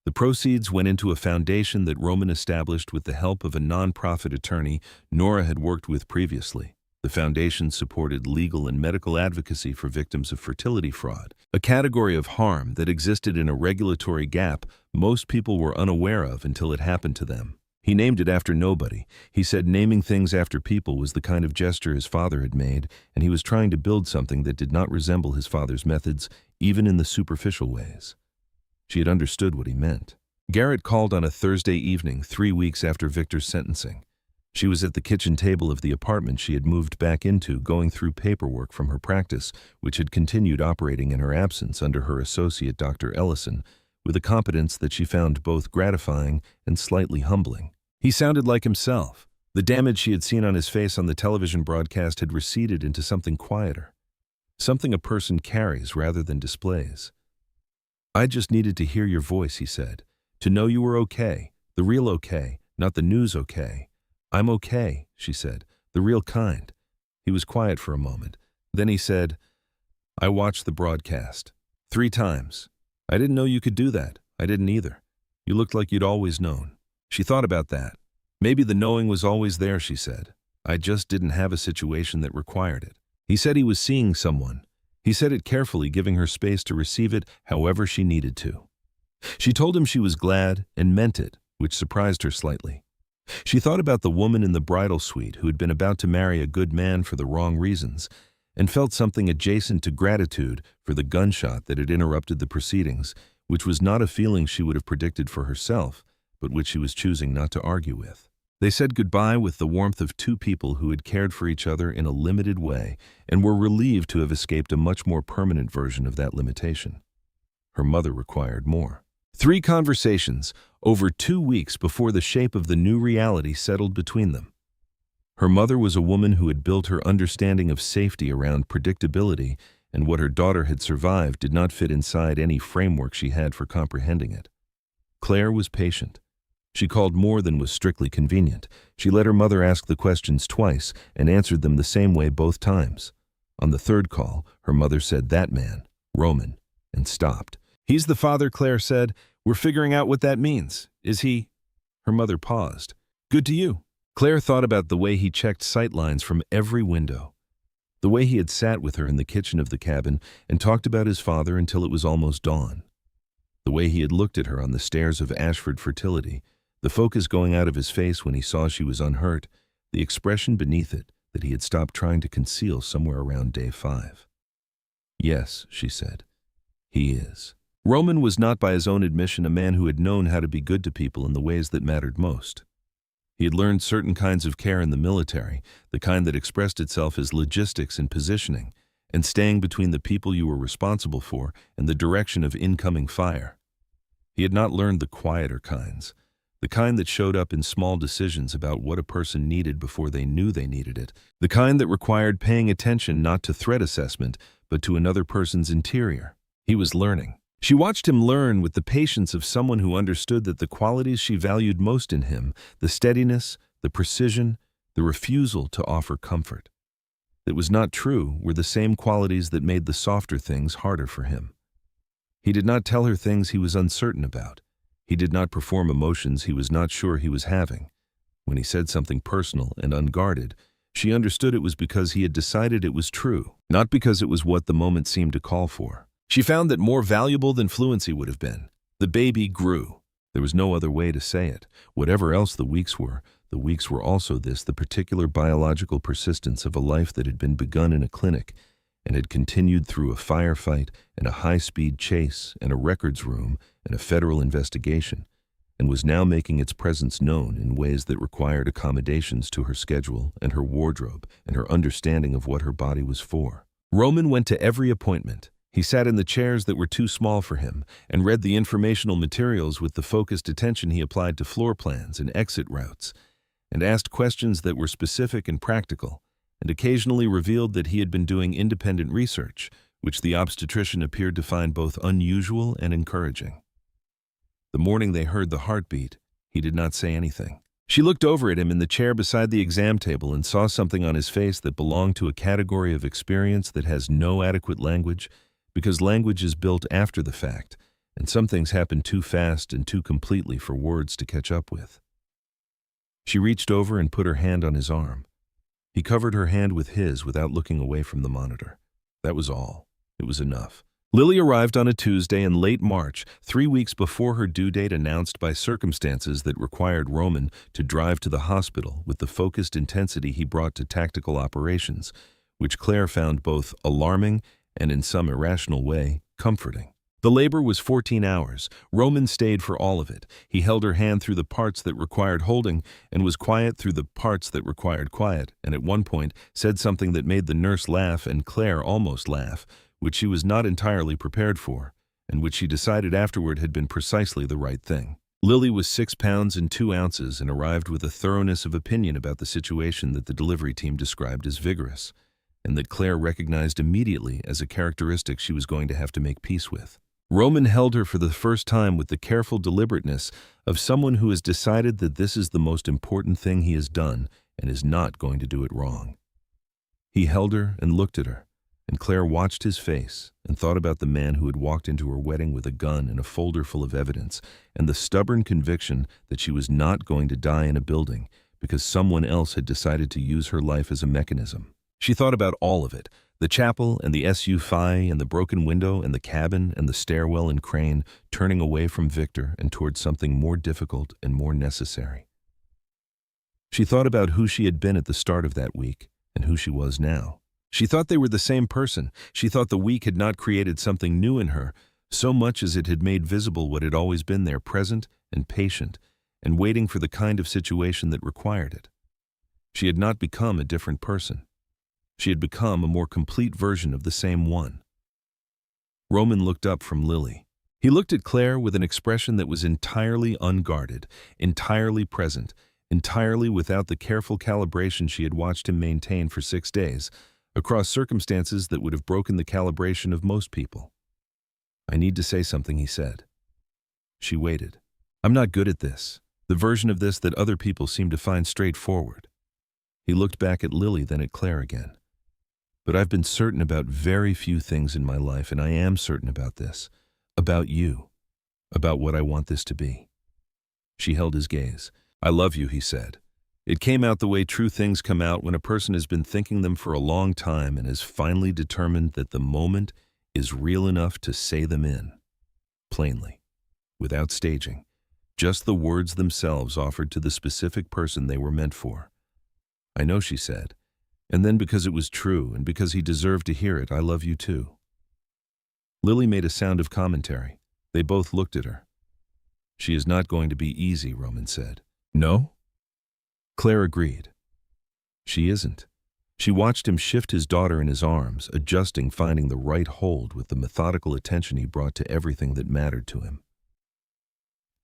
The proceeds went into a foundation that Roman established with the help of a non-profit attorney Nora had worked with previously. The foundation supported legal and medical advocacy for victims of fertility fraud, a category of harm that existed in a regulatory gap most people were unaware of until it happened to them. He named it after nobody. He said naming things after people was the kind of gesture his father had made, and he was trying to build something that did not resemble his father's methods, even in the superficial ways. She had understood what he meant. Garrett called on a Thursday evening, 3 weeks after Victor's sentencing. She was at the kitchen table of the apartment she had moved back into, going through paperwork from her practice, which had continued operating in her absence under her associate Dr. Ellison, with a competence that she found both gratifying and slightly humbling. He sounded like himself. The damage she had seen on his face on the television broadcast had receded into something quieter, something a person carries rather than displays. "I just needed to hear your voice," he said, "to know you were okay, the real okay, not the news okay." "I'm okay," she said, "the real kind." He was quiet for a moment. Then he said, "I watched the broadcast 3 times. I didn't know you could do that. I didn't either. You looked like you'd always known." She thought about that. Maybe the knowing was always there, she said. "I just didn't have a situation that required it." He said he was seeing someone. He said it carefully, giving her space to receive it however she needed to. She told him she was glad and meant it, which surprised her slightly. She thought about the woman in the bridal suite who had been about to marry a good man for the wrong reasons, and felt something adjacent to gratitude for the gunshot that had interrupted the proceedings, which was not a feeling she would have predicted for herself, but which she was choosing not to argue with. They said goodbye with the warmth of 2 people who had cared for each other in a limited way and were relieved to have escaped a much more permanent version of that limitation. Her mother required more. 3 conversations over 2 weeks before the shape of the new reality settled between them. Her mother was a woman who had built her understanding of safety around predictability, and what her daughter had survived did not fit inside any framework she had for comprehending it. Claire was patient. She called more than was strictly convenient. She let her mother ask the questions twice and answered them the same way both times. On the 3rd call, her mother said, "That man, Roman," and stopped. "He's the father," Claire said. "We're figuring out what that means. Is he?" Her mother paused. "Good to you." Claire thought about the way he checked sightlines from every window, the way he had sat with her in the kitchen of the cabin and talked about his father until it was almost dawn, the way he had looked at her on the stairs of Ashford Fertility, the focus going out of his face when he saw she was unhurt, the expression beneath it that he had stopped trying to conceal somewhere around day 5. "Yes," she said, "he is." Roman was not, by his own admission, a man who had known how to be good to people in the ways that mattered most. He had learned certain kinds of care in the military, the kind that expressed itself as logistics and positioning, and staying between the people you were responsible for and the direction of incoming fire. He had not learned the quieter kinds, The kind that showed up in small decisions about what a person needed before they knew they needed it. The kind that required paying attention not to threat assessment, but to another person's interior. He was learning. She watched him learn with the patience of someone who understood that the qualities she valued most in him, the steadiness, the precision, the refusal to offer comfort, that was not true, were the same qualities that made the softer things harder for him. He did not tell her things he was uncertain about. He did not perform emotions he was not sure he was having. When he said something personal and unguarded, she understood it was because he had decided it was true, not because it was what the moment seemed to call for. She found that more valuable than fluency would have been. The baby grew. There was no other way to say it. Whatever else the weeks were also this, the particular biological persistence of a life that had been begun in a clinic and had continued through a firefight and a high-speed chase and a records room and a federal investigation, and was now making its presence known in ways that required accommodations to her schedule and her wardrobe and her understanding of what her body was for. Roman went to every appointment. He sat in the chairs that were too small for him and read the informational materials with the focused attention he applied to floor plans and exit routes, and asked questions that were specific and practical, and occasionally revealed that he had been doing independent research, which the obstetrician appeared to find both unusual and encouraging. The morning they heard the heartbeat, he did not say anything. She looked over at him in the chair beside the exam table and saw something on his face that belonged to a category of experience that has no adequate language, because language is built after the fact, and some things happen too fast and too completely for words to catch up with. She reached over and put her hand on his arm. He covered her hand with his without looking away from the monitor. That was all. It was enough. Lily arrived on a Tuesday in late March, 3 weeks before her due date, announced by circumstances that required Roman to drive to the hospital with the focused intensity he brought to tactical operations, which Claire found both alarming and, in some irrational way, comforting. The labor was 14 hours. Roman stayed for all of it. He held her hand through the parts that required holding and was quiet through the parts that required quiet, and at one point said something that made the nurse laugh and Claire almost laugh, which she was not entirely prepared for, and which she decided afterward had been precisely the right thing. Lily was 6 pounds and 2 ounces and arrived with a thoroughness of opinion about the situation that the delivery team described as vigorous, and that Claire recognized immediately as a characteristic she was going to have to make peace with. Roman held her for the first time with the careful deliberateness of someone who has decided that this is the most important thing he has done and is not going to do it wrong. He held her and looked at her, and Claire watched his face and thought about the man who had walked into her wedding with a gun and a folder full of evidence, and the stubborn conviction that she was not going to die in a building because someone else had decided to use her life as a mechanism. She thought about all of it, the chapel and the SUV and the broken window and the cabin and the stairwell and crane, turning away from Victor and towards something more difficult and more necessary. She thought about who she had been at the start of that week and who she was now. She thought they were the same person. She thought the week had not created something new in her, so much as it had made visible what had always been there, present and patient, and waiting for the kind of situation that required it. She had not become a different person. She had become a more complete version of the same one. Roman looked up from Lily. He looked at Claire with an expression that was entirely unguarded, entirely present, entirely without the careful calibration she had watched him maintain for 6 days, across circumstances that would have broken the calibration of most people. "I need to say something," he said. She waited. "I'm not good at this, the version of this that other people seem to find straightforward." He looked back at Lily, then at Claire again. "But I've been certain about very few things in my life, and I am certain about this, about you, about what I want this to be." She held his gaze. "I love you," he said. It came out the way true things come out when a person has been thinking them for a long time and has finally determined that the moment is real enough to say them in. Plainly, without staging, just the words themselves offered to the specific person they were meant for. "I know," she said, and then because it was true and because he deserved to hear it, "I love you too." Lily made a sound of commentary. They both looked at her. "She is not going to be easy," Roman said. "No?" Claire agreed. "She isn't." She watched him shift his daughter in his arms, adjusting, finding the right hold with the methodical attention he brought to everything that mattered to him.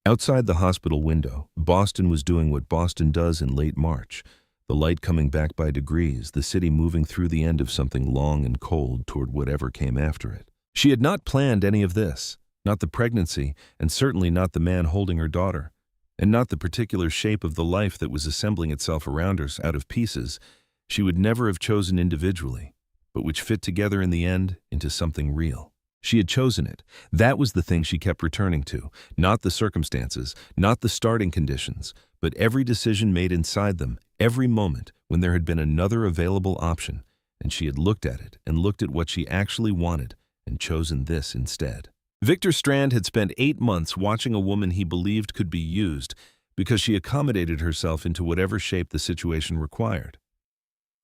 Outside the hospital window, Boston was doing what Boston does in late March. The light coming back by degrees, the city moving through the end of something long and cold toward whatever came after it. She had not planned any of this, not the pregnancy, and certainly not the man holding her daughter, and not the particular shape of the life that was assembling itself around her out of pieces she would never have chosen individually, but which fit together in the end into something real. She had chosen it. That was the thing she kept returning to, not the circumstances, not the starting conditions, but every decision made inside them, every moment when there had been another available option, and she had looked at it and looked at what she actually wanted and chosen this instead. Victor Strand had spent 8 months watching a woman he believed could be used because she accommodated herself into whatever shape the situation required.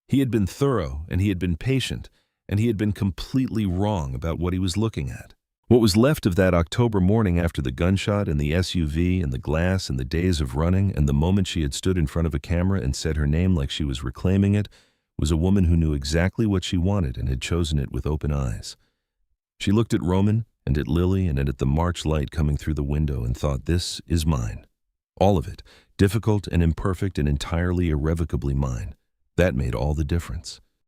He had been thorough, and he had been patient, and he had been completely wrong about what he was looking at. What was left of that October morning after the gunshot and the SUV and the glass and the days of running and the moment she had stood in front of a camera and said her name like she was reclaiming it was a woman who knew exactly what she wanted and had chosen it with open eyes. She looked at Roman and at Lily and at the March light coming through the window and thought, this is mine. All of it, difficult and imperfect and entirely irrevocably mine. That made all the difference.